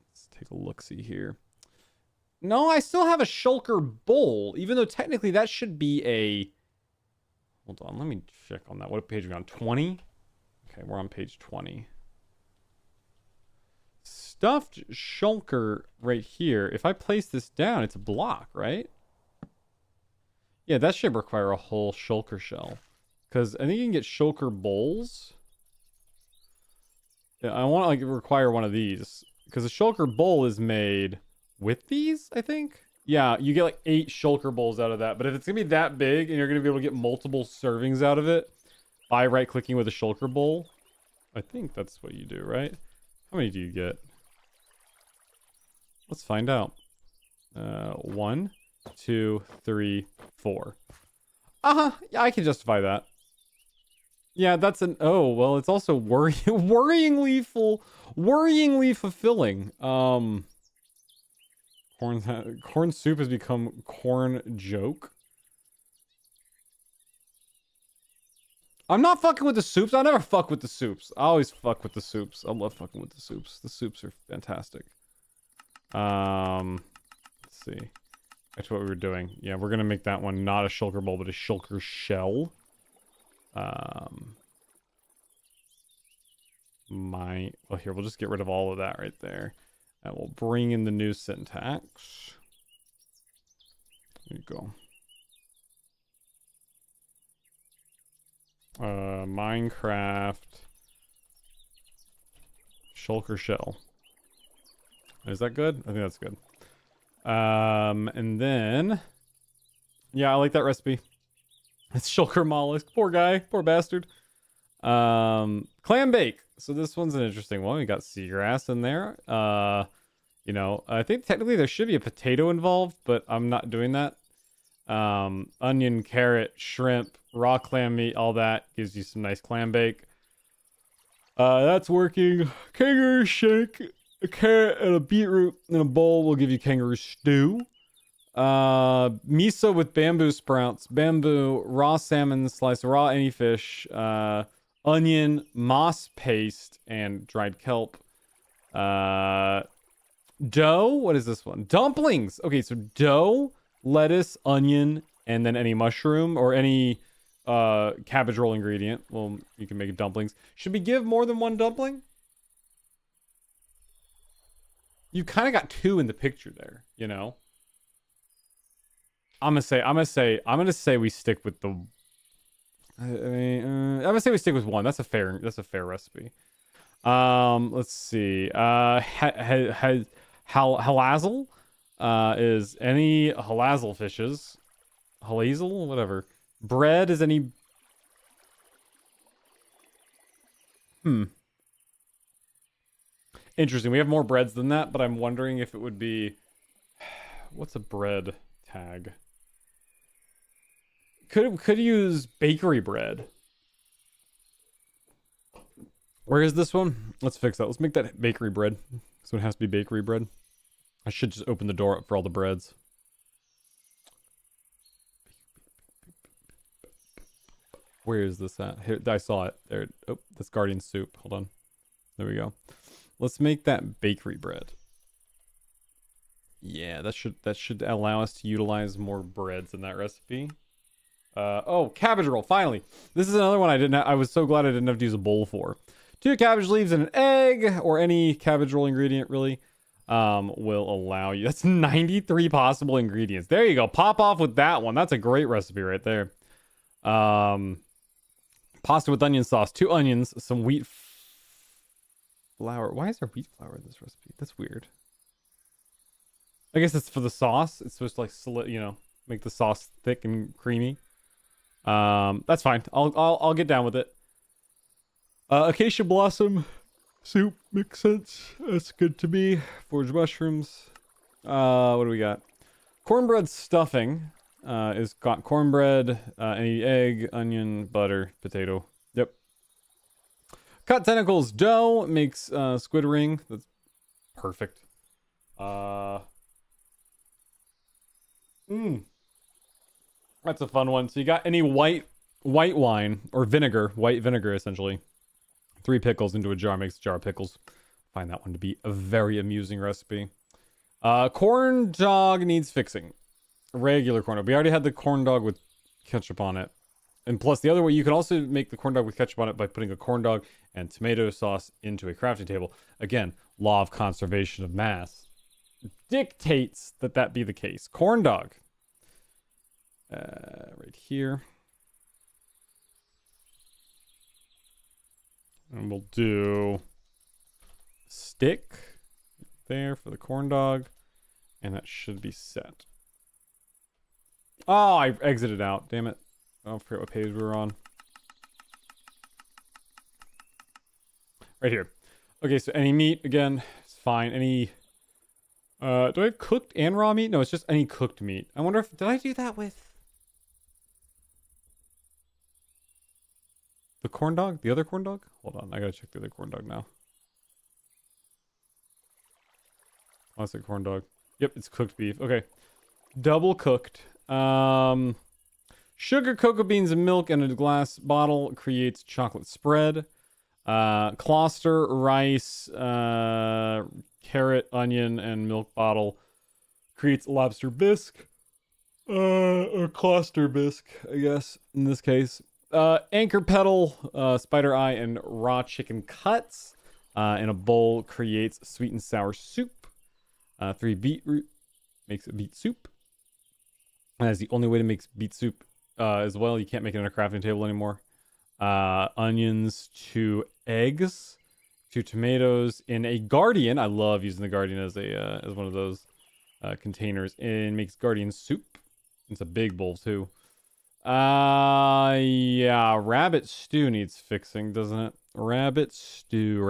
Let's take a look-see here. No, I still have a shulker bowl, even though technically that should be a... Hold on, let me check on that. What page are we on? 20? Okay, we're on page 20. Stuffed shulker right here. If I place this down, it's a block, right? Yeah, that should require a whole shulker shell. Because I think you can get shulker bowls. Yeah, I want to require one of these. Because a shulker bowl is made with these, I think. Yeah, you get like 8 shulker bowls out of that. But if it's going to be that big and you're going to be able to get multiple servings out of it by right-clicking with a shulker bowl, I think that's what you do, right? How many do you get? Let's find out. 1, 2, 3, 4. Yeah, I can justify that. Yeah, that's an... Oh, well, it's also worryingly fulfilling. Corn soup has become corn joke. I'm not fucking with the soups. I never fuck with the soups. I always fuck with the soups. I love fucking with the soups. The soups are fantastic. Let's see. That's what we were doing. Yeah, we're gonna make that one not a shulker bowl, but a shulker shell. Well, here, we'll just get rid of all of that right there. And we'll bring in the new syntax. There you go. Minecraft shulker shell. Is that good? I think that's good. And then, yeah, I like that recipe. It's shulker mollusk. Poor guy. Poor bastard. Clam bake. So this one's an interesting one. We got seagrass in there. You know, I think technically there should be a potato involved, but I'm not doing that. Onion, carrot, shrimp, raw clam meat, all that gives you some nice clam bake. That's working. Kangaroo shake, a carrot, and a beetroot in a bowl will give you kangaroo stew. Miso with bamboo sprouts, bamboo, raw salmon, slice of raw any fish, onion, moss paste, and dried kelp. Dough? What is this one? Dumplings! Okay, so dough, lettuce, onion, and then any mushroom or any cabbage roll ingredient. Well, you can make dumplings. Should we give more than one dumpling? You kind of got two in the picture there, you know? I'm gonna say we stick with the. I'm gonna say we stick with one. That's a fair recipe. Let's see. Halazel is any halazel fishes. Halazel, whatever. Bread is any. Interesting. We have more breads than that, but I'm wondering if it would be. What's a bread tag? Could use bakery bread. Where is this one? Let's fix that. Let's make that bakery bread. So it has to be bakery bread. I should just open the door up for all the breads. Where is this at? Here, I saw it. There. Oh, that's Guardian soup. Hold on. There we go. Let's make that bakery bread. Yeah, that should allow us to utilize more breads in that recipe. Oh, cabbage roll, finally. This is another one I was so glad I didn't have to use a bowl for. 2 cabbage leaves and an egg, or any cabbage roll ingredient, really, will allow you. That's 93 possible ingredients. There you go. Pop off with that one. That's a great recipe right there. Pasta with onion sauce, 2 onions, some wheat flour. Why is there wheat flour in this recipe? That's weird. I guess it's for the sauce. It's supposed to, like, make the sauce thick and creamy. That's fine. I'll get down with it. Acacia blossom soup makes sense. That's good to me. Foraged mushrooms. What do we got? Cornbread stuffing. Is got cornbread, any egg, onion, butter, potato. Yep. Cut tentacles dough makes squid ring. That's perfect. That's a fun one. So you got any white wine or vinegar, white vinegar essentially. 3 pickles into a jar makes a jar of pickles. Find that one to be a very amusing recipe. Corn dog needs fixing. Regular corn dog. We already had the corn dog with ketchup on it. And plus the other way, you can also make the corn dog with ketchup on it by putting a corn dog and tomato sauce into a crafting table. Again, law of conservation of mass dictates that be the case. Corn dog. Right here. And we'll do stick there for the corn dog. And that should be set. Oh, I exited out. Damn it. I don't forget what page we were on. Right here. Okay, so any meat, again, it's fine. Any... do I have cooked and raw meat? No, it's just any cooked meat. I wonder if... Did I do that with... the corn dog? The other corn dog? Hold on, I gotta check the other corn dog now. Classic corn dog. Yep, it's cooked beef. Okay. Double cooked. Sugar, cocoa beans, and milk in a glass bottle creates chocolate spread. Cluster, rice, carrot, onion, and milk bottle creates lobster bisque. Or cluster bisque, I guess, in this case. Anchor petal, spider eye, and raw chicken cuts in a bowl creates sweet and sour soup. 3 beetroot makes a beet soup. And that's the only way to make beet soup as well. You can't make it on a crafting table anymore. Onions, 2 eggs, 2 tomatoes in a guardian. I love using the guardian as one of those containers. And makes guardian soup. It's a big bowl too. Yeah, rabbit stew needs fixing, doesn't it? Rabbit stew.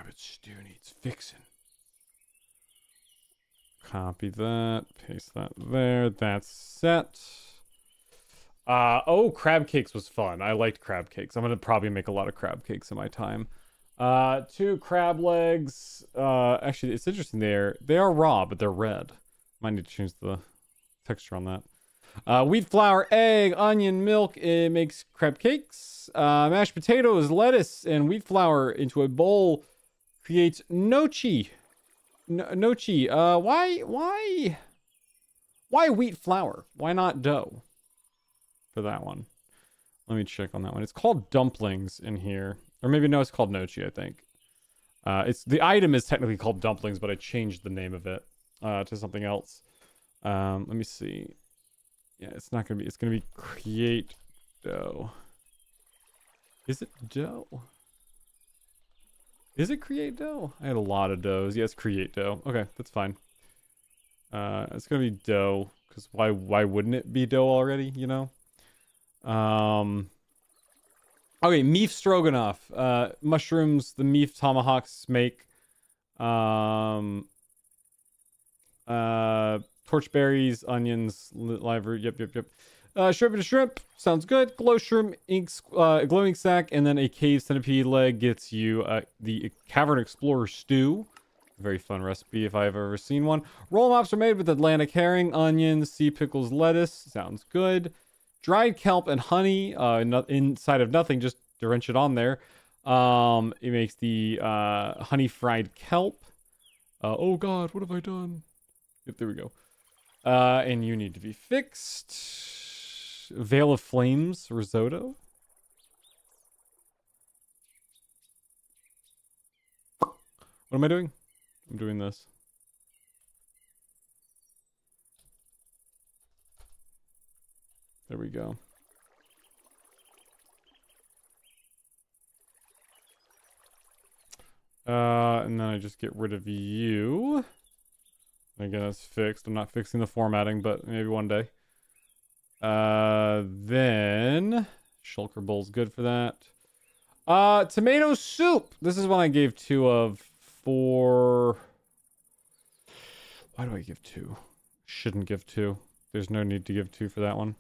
Rabbit stew needs fixing. Copy that. Paste that there. That's set. Oh, crab cakes was fun. I liked crab cakes. I'm gonna probably make a lot of crab cakes in my time. 2 crab legs. Actually, it's interesting. They are raw, but they're red. Might need to change the texture on that. Wheat flour, egg, onion, milk. It makes crab cakes. Mashed potatoes, lettuce, and wheat flour into a bowl creates nochi. Nochi. Why wheat flour? Why not dough? For that one. Let me check on that one. It's called dumplings in here. Or maybe no, it's called nochi, I think. It's the item is technically called dumplings, but I changed the name of it to something else. Let me see. Yeah, it's not gonna be. It's gonna be create dough. Is it dough? Is it create dough? I had a lot of doughs. Yes, create dough. Okay, that's fine. It's gonna be dough because why wouldn't it be dough already? You know. Okay, meat stroganoff. Mushrooms. The meat tomahawks make. Torchberries, onions, liver. Yep. Shrimp and shrimp. Sounds good. Glow shrimp, glowing sack, and then a cave centipede leg gets you the Cavern Explorer stew. Very fun recipe if I've ever seen one. Roll mops are made with Atlantic herring, onions, sea pickles, lettuce. Sounds good. Dried kelp and honey inside of nothing. Just drench it on there. It makes the honey fried kelp. Oh God, what have I done? Yep, there we go. And you need to be fixed. Veil of Flames risotto. What am I doing? I'm doing this. There we go. And then I just get rid of you. Again, that's fixed. I'm not fixing the formatting, but maybe one day. Then shulker bowl's good for that. Tomato soup. This is one I gave 2 of for. Why do I give 2? Shouldn't give 2. There's no need to give 2 for that one.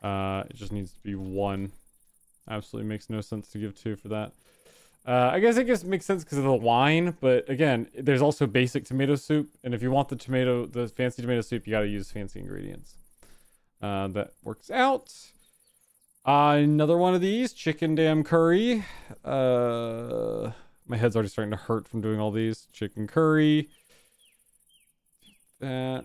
It just needs to be 1. Absolutely makes no sense to give 2 for that. I guess it makes sense because of the wine, but again, there's also basic tomato soup, and if you want the fancy tomato soup, you gotta use fancy ingredients. That works out. Another one of these, chicken damn curry. My head's already starting to hurt from doing all these. Chicken curry. That.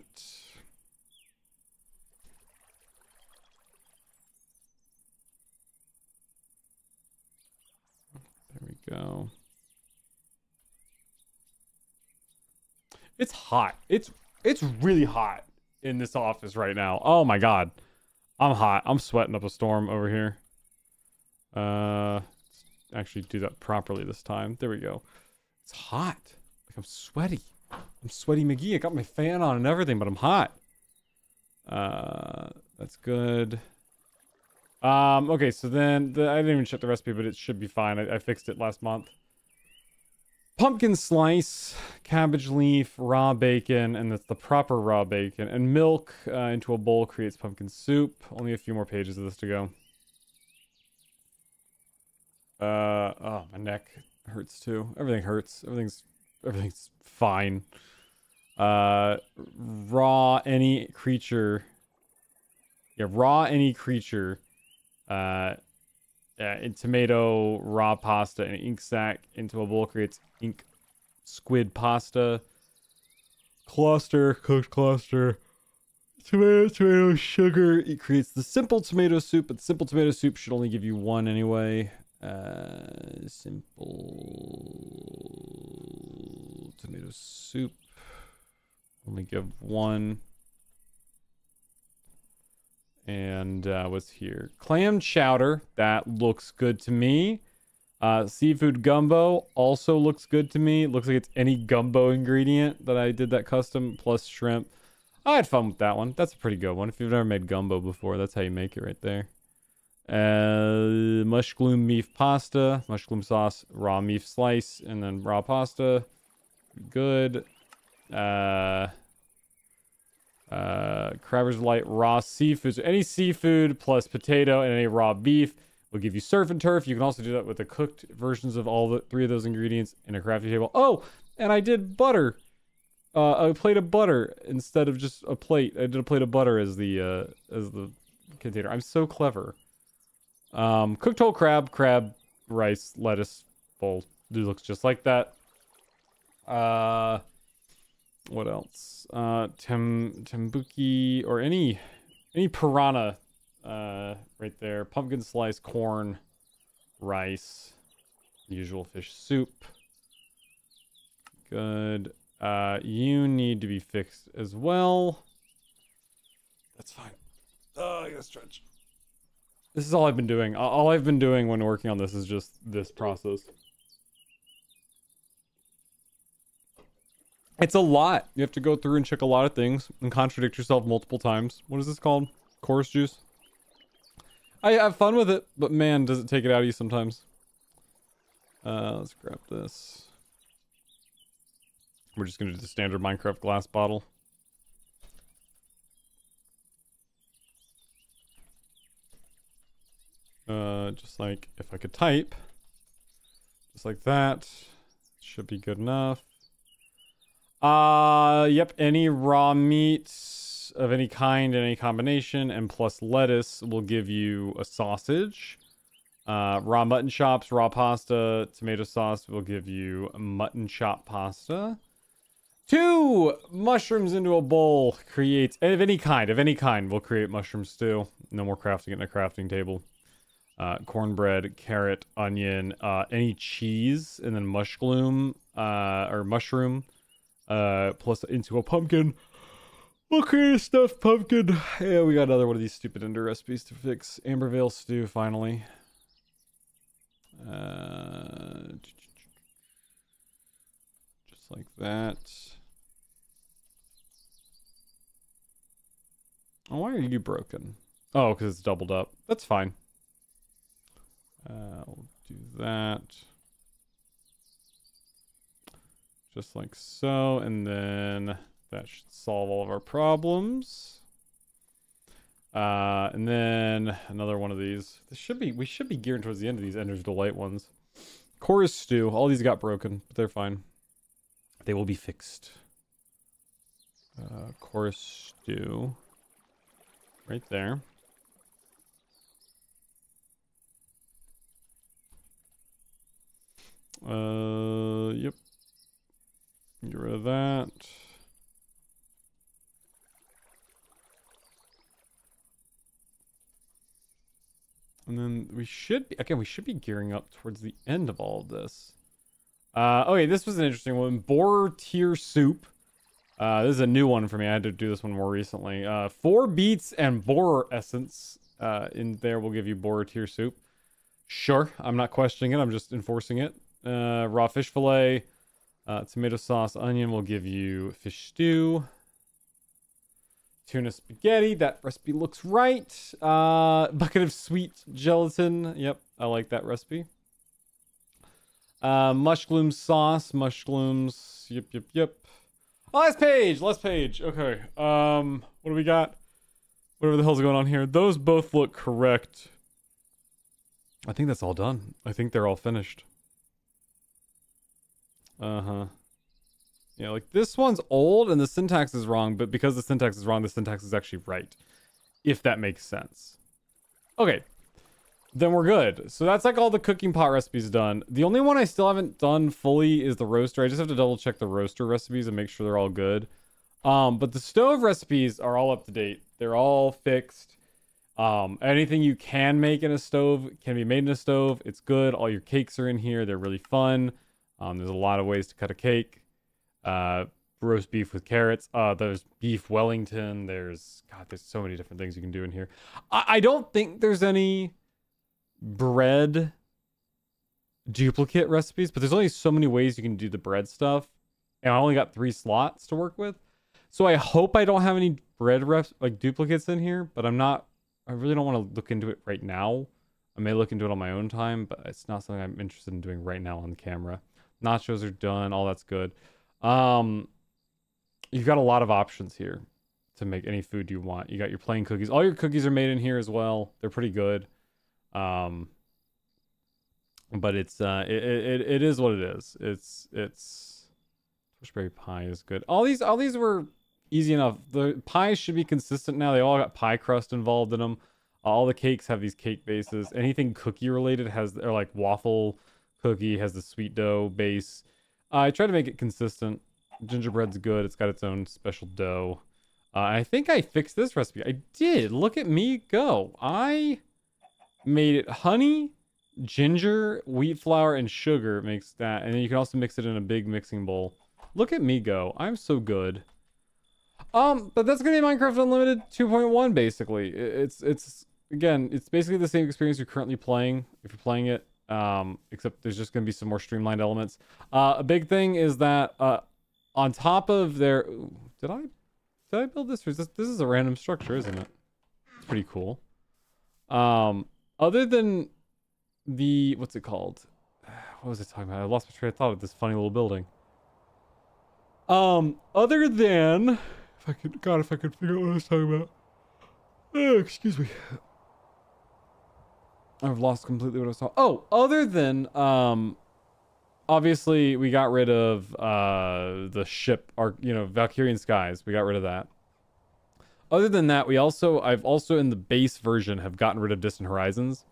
There we go. It's hot. It's really hot in this office right now. Oh my God. I'm hot. I'm sweating up a storm over here. Let's actually do that properly this time. There we go. It's hot. Like I'm sweaty. I'm sweaty McGee. I got my fan on and everything, but I'm hot. That's good. Okay, so then I didn't even check the recipe, but it should be fine. I fixed it last month. Pumpkin slice, cabbage leaf, raw bacon, and that's the proper raw bacon, and milk into a bowl creates pumpkin soup. Only a few more pages of this to go. Oh, my neck hurts too. Everything hurts. Everything's fine. Raw any creature. Yeah, raw any creature. In tomato, raw pasta, and ink sac into a bowl creates ink squid pasta. Cluster, cooked cluster. Tomato, sugar. It creates the simple tomato soup, but simple tomato soup should only give you 1 anyway. Simple tomato soup. Only give 1. And what's here? Clam chowder. That looks good to me. Seafood gumbo also looks good to me. It looks like it's any gumbo ingredient that I did that custom plus shrimp. I had fun with that one. That's a pretty good one. If you've never made gumbo before, that's how you make it right there. Mushroom beef pasta, mushroom sauce, raw beef slice, and then raw pasta. Good. Crabber's Light raw seafood. So any seafood plus potato and any raw beef will give you surf and turf. You can also do that with the cooked versions of all the 3 of those ingredients in a crafting table. Oh, and I did butter. A plate of butter instead of just a plate. I did a plate of butter as the container. I'm so clever. Cooked whole crab, rice, lettuce bowl. It looks just like that. What else? Tembuki or any piranha right there. Pumpkin slice, corn, rice, usual fish soup. Good. You need to be fixed as well. That's fine. Oh, I gotta stretch. This is all I've been doing. All I've been doing when working on this is just this process. It's a lot. You have to go through and check a lot of things and contradict yourself multiple times. What is this called? Chorus juice? I have fun with it, but man, does it take it out of you sometimes. Let's grab this. We're just gonna do the standard Minecraft glass bottle. Just like if I could type. Just like that. Should be good enough. Yep, any raw meats of any kind, any combination, and plus lettuce will give you a sausage. Raw mutton chops, raw pasta, tomato sauce will give you a mutton chop pasta. 2 mushrooms into a bowl creates, of any kind will create mushroom stew. No more crafting it in a crafting table. Cornbread, carrot, onion, any cheese, and then mushroom, plus into a pumpkin. We'll create a stuffed pumpkin. Yeah, we got another one of these stupid ender recipes to fix. Ambervale stew, finally. Just like that. Oh, why are you broken? Oh, because it's doubled up. That's fine. We'll do that. Just like so, and then that should solve all of our problems. And then another one of these. We should be gearing towards the end of these Ender's Delight ones. Chorus stew. All these got broken, but they're fine. They will be fixed. Chorus stew. Right there. Yep. Get rid of that. And then we should be gearing up towards the end of all of this. Okay, this was an interesting one. Boar tier soup. This is a new one for me. I had to do this one more recently. 4 beets and boar essence in there will give you boar tier soup. Sure, I'm not questioning it. I'm just enforcing it. Raw fish fillet, tomato sauce, onion will give you fish stew. Tuna spaghetti. That recipe looks right. Bucket of sweet gelatin. Yep, I like that recipe. Mushroom sauce. Mushrooms. Yep. Oh, last page. Okay. What do we got? Whatever the hell's going on here. Those both look correct. I think that's all done. I think they're all finished. Yeah, like this one's old and the syntax is wrong, but because the syntax is wrong, the syntax is actually right. If that makes sense. Okay. Then we're good. So that's like all the cooking pot recipes done. The only one I still haven't done fully is the roaster. I just have to double check the roaster recipes and make sure they're all good. But the stove recipes are all up to date. They're all fixed. Anything you can make in a stove can be made in a stove. It's good. All your cakes are in here. They're really fun. There's a lot of ways to cut a cake. Roast beef with carrots. There's beef Wellington. There's so many different things you can do in here. I don't think there's any bread duplicate recipes, but there's only so many ways you can do the bread stuff, and I only got 3 slots to work with. So I hope I don't have any bread duplicates in here, but I really don't want to look into it right now. I may look into it on my own time, but it's not something I'm interested in doing right now on camera. Nachos are done. All that's good. You've got a lot of options here to make any food you want. You got your plain cookies. All your cookies are made in here as well. They're pretty good. But it's it is what it is. It's strawberry pie is good. All these were easy enough. The pies should be consistent now. They all got pie crust involved in them. All the cakes have these cake bases. Anything cookie related has, or like waffle cookie has the sweet dough base. I try to make it consistent. Gingerbread's good. It's got its own special dough. I think I fixed this recipe. I did. Look at me go. I made it honey, ginger, wheat flour, and sugar. Makes that. And then you can also mix it in a big mixing bowl. Look at me go. I'm so good. But that's gonna be Minecraft Unlimited 2.1 basically. It's again, it's basically the same experience you're currently playing if you're playing it. Except there's just gonna be some more streamlined elements. A big thing is that on top of their, did I build this? Or is this is a random structure, isn't it? It's pretty cool. Other than the, what's it called? What was I talking about? I lost my train of thought of this funny little building. Other than, if I could figure out what I was talking about. Oh, excuse me. I've lost completely what I was talking. Oh, other than, obviously we got rid of, the ship, Valkyrian Skies. We got rid of that. Other than that, I've also in the base version have gotten rid of Distant Horizons.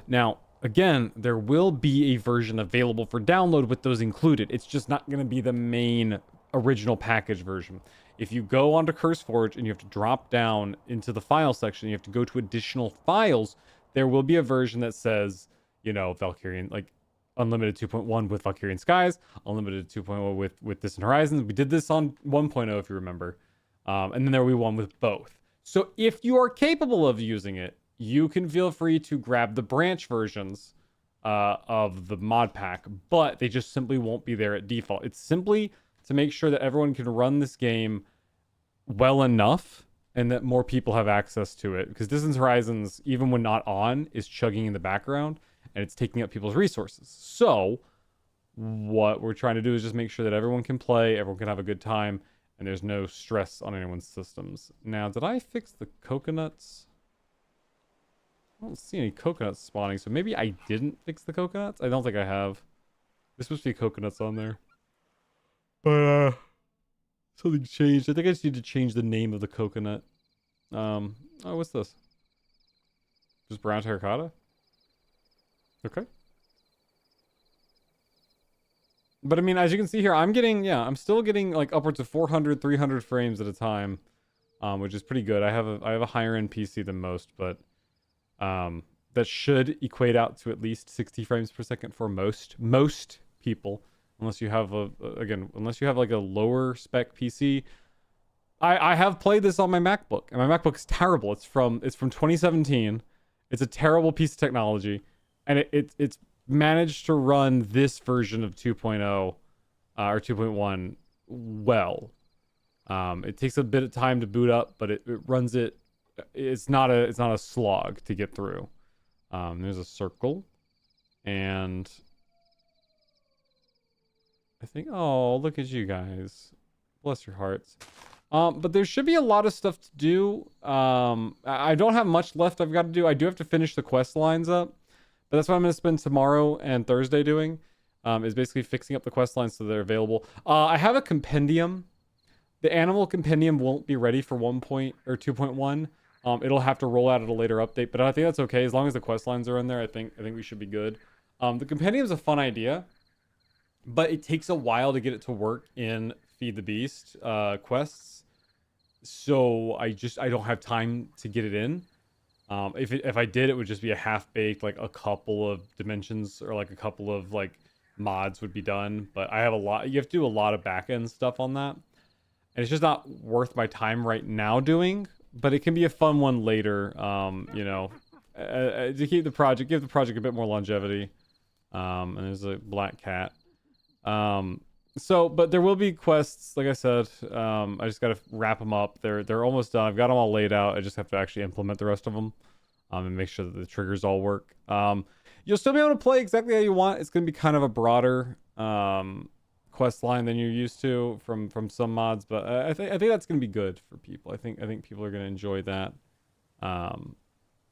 Now, again, there will be a version available for download with those included. It's just not going to be the main original package version. If you go onto CurseForge and you have to drop down into the file section, you have to go to additional files, there will be a version that says, Valkyrian, like Unlimited 2.1 with Valkyrian Skies, Unlimited 2.0 with Distant Horizons. We did this on 1.0 if you remember. And then there will be one with both. So if you are capable of using it, you can feel free to grab the branch versions of the mod pack, but they just simply won't be there at default. It's simply to make sure that everyone can run this game well enough and that more people have access to it. Because Distant Horizons, even when not on, is chugging in the background and it's taking up people's resources. So what we're trying to do is just make sure that everyone can play, everyone can have a good time, and there's no stress on anyone's systems. Now, did I fix the coconuts? I don't see any coconuts spawning, so maybe I didn't fix the coconuts? I don't think I have. There's supposed to be coconuts on there. But, something changed. I think I just need to change the name of the coconut. Oh, what's this? Just brown terracotta? Okay. But I mean, as you can see here, I'm still getting like upwards of 400, 300 frames at a time, which is pretty good. I have a higher end PC than most, but that should equate out to at least 60 frames per second for most people, unless you have unless you have like a lower spec PC. I have played this on my MacBook, and my MacBook is terrible. It's from 2017. It's a terrible piece of technology, and it's managed to run this version of 2.0 or 2.1 well. It takes a bit of time to boot up, but it runs it. It's not a slog to get through. There's a circle, and I think, oh, look at you guys, bless your hearts. But there should be a lot of stuff to do. I don't have much left I've got to do. I do have to finish the quest lines up. But that's what I'm going to spend tomorrow and Thursday doing, is basically fixing up the quest lines so they're available. I have a compendium. The animal compendium won't be ready for 2.1. It'll have to roll out at a later update, but I think that's okay. As long as the quest lines are in there, I think we should be good. The compendium is a fun idea, but it takes a while to get it to work in Feed the Beast quests. So I don't have time to get it in. If I did, it would just be a half-baked, like a couple of dimensions or like a couple of like mods would be done. But I have a lot. You have to do a lot of back-end stuff on that, and it's just not worth my time right now doing. But it can be a fun one later. To give the project a bit more longevity. And there's a black cat. But there will be quests, like I said. I just gotta wrap them up. They're almost done. I've got them all laid out. I just have to actually implement the rest of them. and make sure that the triggers all work. You'll still be able to play exactly how you want. It's going to be kind of a broader quest line than you're used to from some mods, but I think that's going to be good for people. I think people are going to enjoy that, and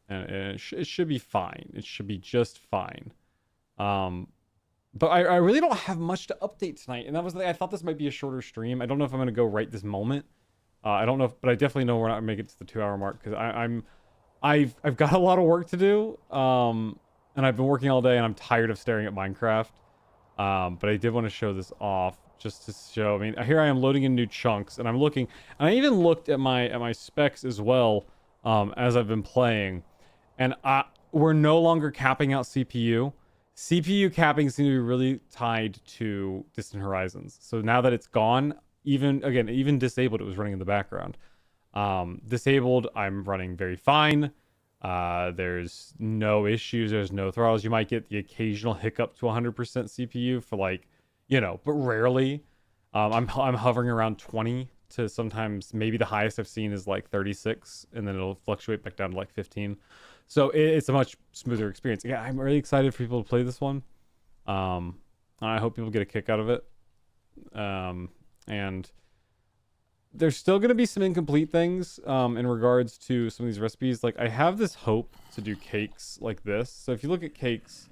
it should be fine. It should be just fine. But I really don't have much to update tonight, and that was I thought this might be a shorter stream. I don't know if I'm going to go right this moment. I don't know, but I definitely know we're not going to make it to the 2-hour mark because I've got a lot of work to do, and I've been working all day, and I'm tired of staring at Minecraft. But I did want to show this off just to show. I mean, here I am loading in new chunks, and I'm looking, and I even looked at my specs as well, as I've been playing, and we're no longer capping out CPU. CPU capping seems to be really tied to Distant Horizons. So now that it's gone, even disabled, it was running in the background. Disabled, I'm running very fine. There's no issues. There's no throttles. You might get the occasional hiccup to 100% CPU for but rarely. I'm hovering around 20 to sometimes maybe the highest I've seen is like 36, and then it'll fluctuate back down to like 15. So it's a much smoother experience. Yeah, I'm really excited for people to play this one. I hope people get a kick out of it. And there's still going to be some incomplete things in regards to some of these recipes. Like, I have this hope to do cakes like this. So if you look at cakes,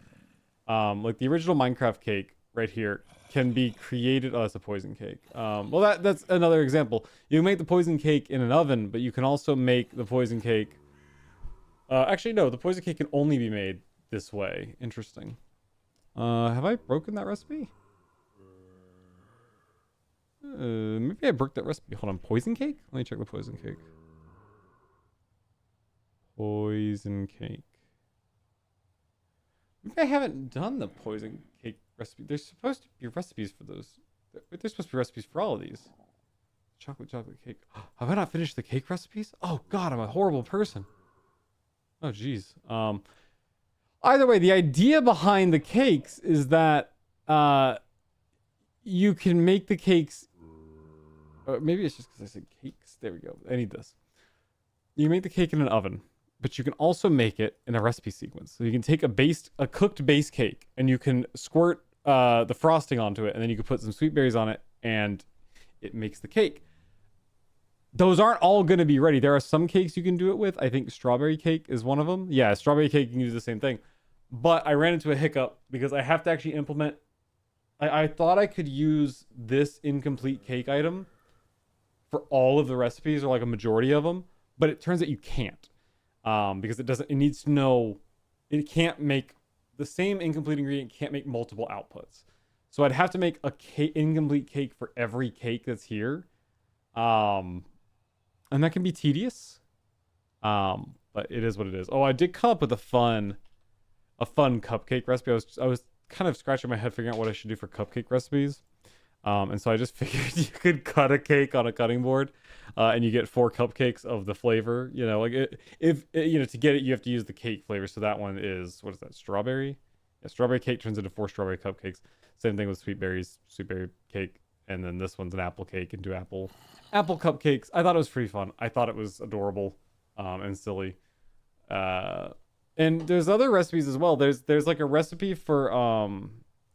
like the original Minecraft cake right here can be created. Oh, that's a poison cake. Well, that's another example. You can make the poison cake in an oven, but you can also make the poison cake. Actually, no, the poison cake can only be made this way. Interesting. Have I broken that recipe? Maybe I broke that recipe. Hold on, poison cake? Let me check the poison cake. Poison cake. Maybe I haven't done the poison cake recipe. There's supposed to be recipes for those. There's supposed to be recipes for all of these. Chocolate cake. Have I not finished the cake recipes? Oh god, I'm a horrible person. Oh jeez. Either way, the idea behind the cakes is that you can make the cakes. Maybe it's just because I said cakes. There we go. I need this. You make the cake in an oven, but you can also make it in a recipe sequence. So you can take a cooked base cake, and you can squirt the frosting onto it, and then you can put some sweet berries on it, and it makes the cake. Those aren't all going to be ready. There are some cakes you can do it with. I think strawberry cake is one of them. Yeah, strawberry cake, you can do the same thing. But I ran into a hiccup because I have to actually implement. I thought I could use this incomplete cake item for all of the recipes, or like a majority of them, but it turns out you can't, because it needs to know, it can't make the same incomplete ingredient, can't make multiple outputs. So I'd have to make a incomplete cake for every cake that's here, and that can be tedious, but it is what it is. Oh, I did come up with a fun cupcake recipe. I was kind of scratching my head figuring out what I should do for cupcake recipes. And so I just figured you could cut a cake on a cutting board, and you get 4 cupcakes of the flavor. To get it, you have to use the cake flavor. So that one is, what is that? Strawberry? Yeah, strawberry cake turns into 4 strawberry cupcakes. Same thing with sweet berry cake. And then this one's an apple cake, and do apple cupcakes. I thought it was pretty fun. I thought it was adorable, and silly. And there's other recipes as well. There's like a recipe for,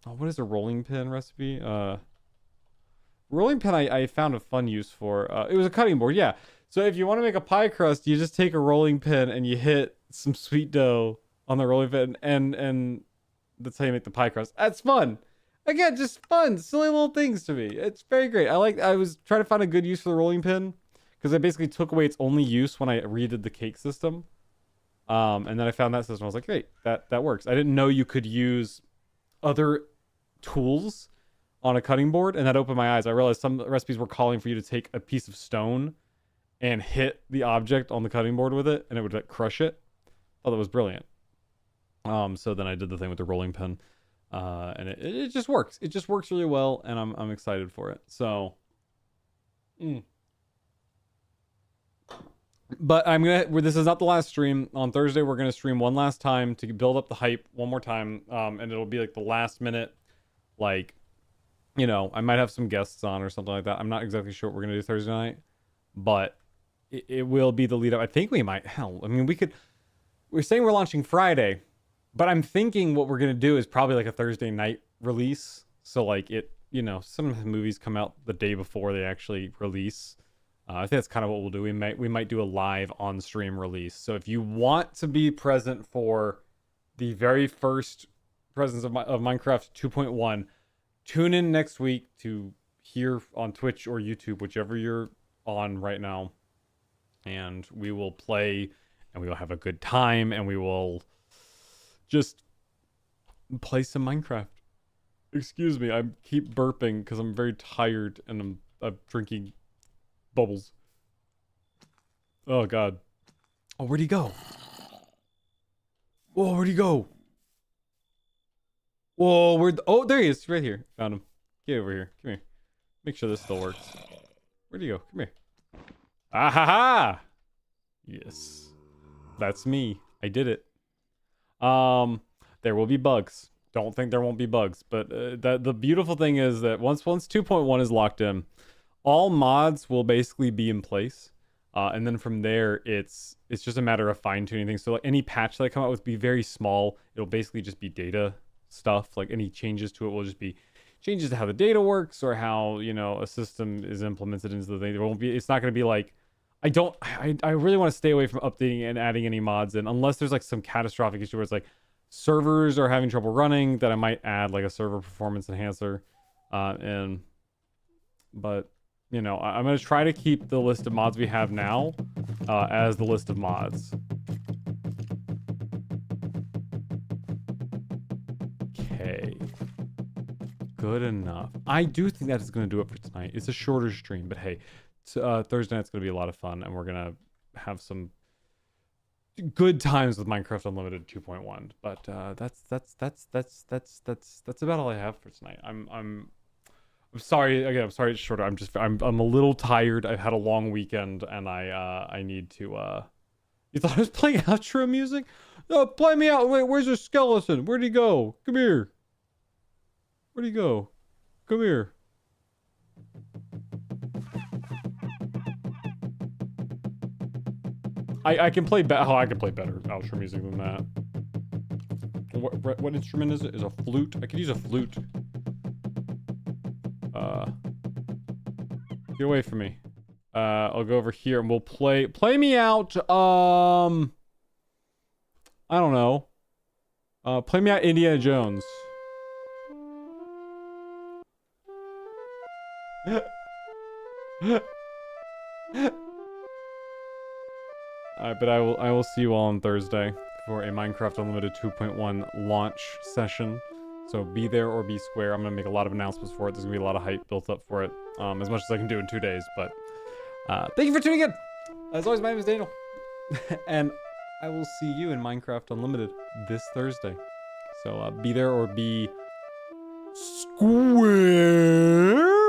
what is a rolling pin recipe? Rolling pin I found a fun use for. It was a cutting board, yeah. So if you want to make a pie crust, you just take a rolling pin and you hit some sweet dough on the rolling pin, and that's how you make the pie crust. That's fun. Again, just fun, silly little things to me. It's very great. I was trying to find a good use for the rolling pin, because I basically took away its only use when I redid the cake system. And then I found that system. I was like, great, that works. I didn't know you could use other tools on a cutting board, and that opened my eyes. I realized some recipes were calling for you to take a piece of stone and hit the object on the cutting board with it, and it would like crush it. Oh, that was brilliant. So then I did the thing with the rolling pin, and it just works. It just works really well, and I'm excited for it. So, but this is not the last stream. On Thursday, we're gonna stream one last time to build up the hype one more time, and it'll be like the last minute, like. I might have some guests on or something like that. I'm not exactly sure what we're going to do Thursday night, but it will be the lead up. I think we might, we could we're saying we're launching Friday, but I'm thinking what we're gonna do is probably like a Thursday night release. So like it, you know, some of the movies come out the day before they actually release. I think that's kind of what we'll do. We might do a live on stream release. So if you want to be present for the very first presence of Minecraft 2.1, tune in next week to hear on Twitch or YouTube, whichever you're on right now, and we will play and we will have a good time and we will just play some Minecraft. Excuse me, I keep burping because I'm very tired and I'm drinking bubbles. Oh god. Oh, where'd he go? Whoa, where'd he go? Whoa, oh, there he is, right here. Found him. Get over here. Come here. Make sure this still works. Where'd he go? Come here. Ah ha ha! Yes. That's me. I did it. There will be bugs. Don't think there won't be bugs, but the beautiful thing is that once 2.1 is locked in, all mods will basically be in place, and then from there it's just a matter of fine-tuning things. So like any patch that I come out with be very small. It'll basically just be data stuff. Like any changes to it will just be changes to how the data works or how, you know, a system is implemented into the thing. There won't be. It's not going to be like I really want to stay away from updating and adding any mods in unless there's like some catastrophic issue where it's like servers are having trouble running, that I might add like a server performance enhancer. But you know, I'm going to try to keep the list of mods we have now as the list of mods. Okay. Good enough. I do think that is going to do it for tonight. It's a shorter stream, but hey, Thursday night's going to be a lot of fun, and we're going to have some good times with Minecraft Unlimited 2.1. But that's about all I have for tonight. I'm sorry again. I'm sorry it's shorter. I'm a little tired. I've had a long weekend, and I need to. You thought I was playing outro music? No, play me out. Wait, where's your skeleton? Where'd he go? Come here. Where'd he go? Come here. I can play I can play better outro music than that. What instrument is it? Is a flute? I could use a flute. Get away from me. I'll go over here and we'll play me out. I don't know. Play me out Indiana Jones. But I will see you all on Thursday for a Minecraft Unlimited 2.1 launch session. So be there or be square. I'm gonna make a lot of announcements for it. There's gonna be a lot of hype built up for it, as much as I can do in 2 days. But thank you for tuning in. As always, my name is Daniel, and I will see you in Minecraft Unlimited this Thursday. So be there or be square.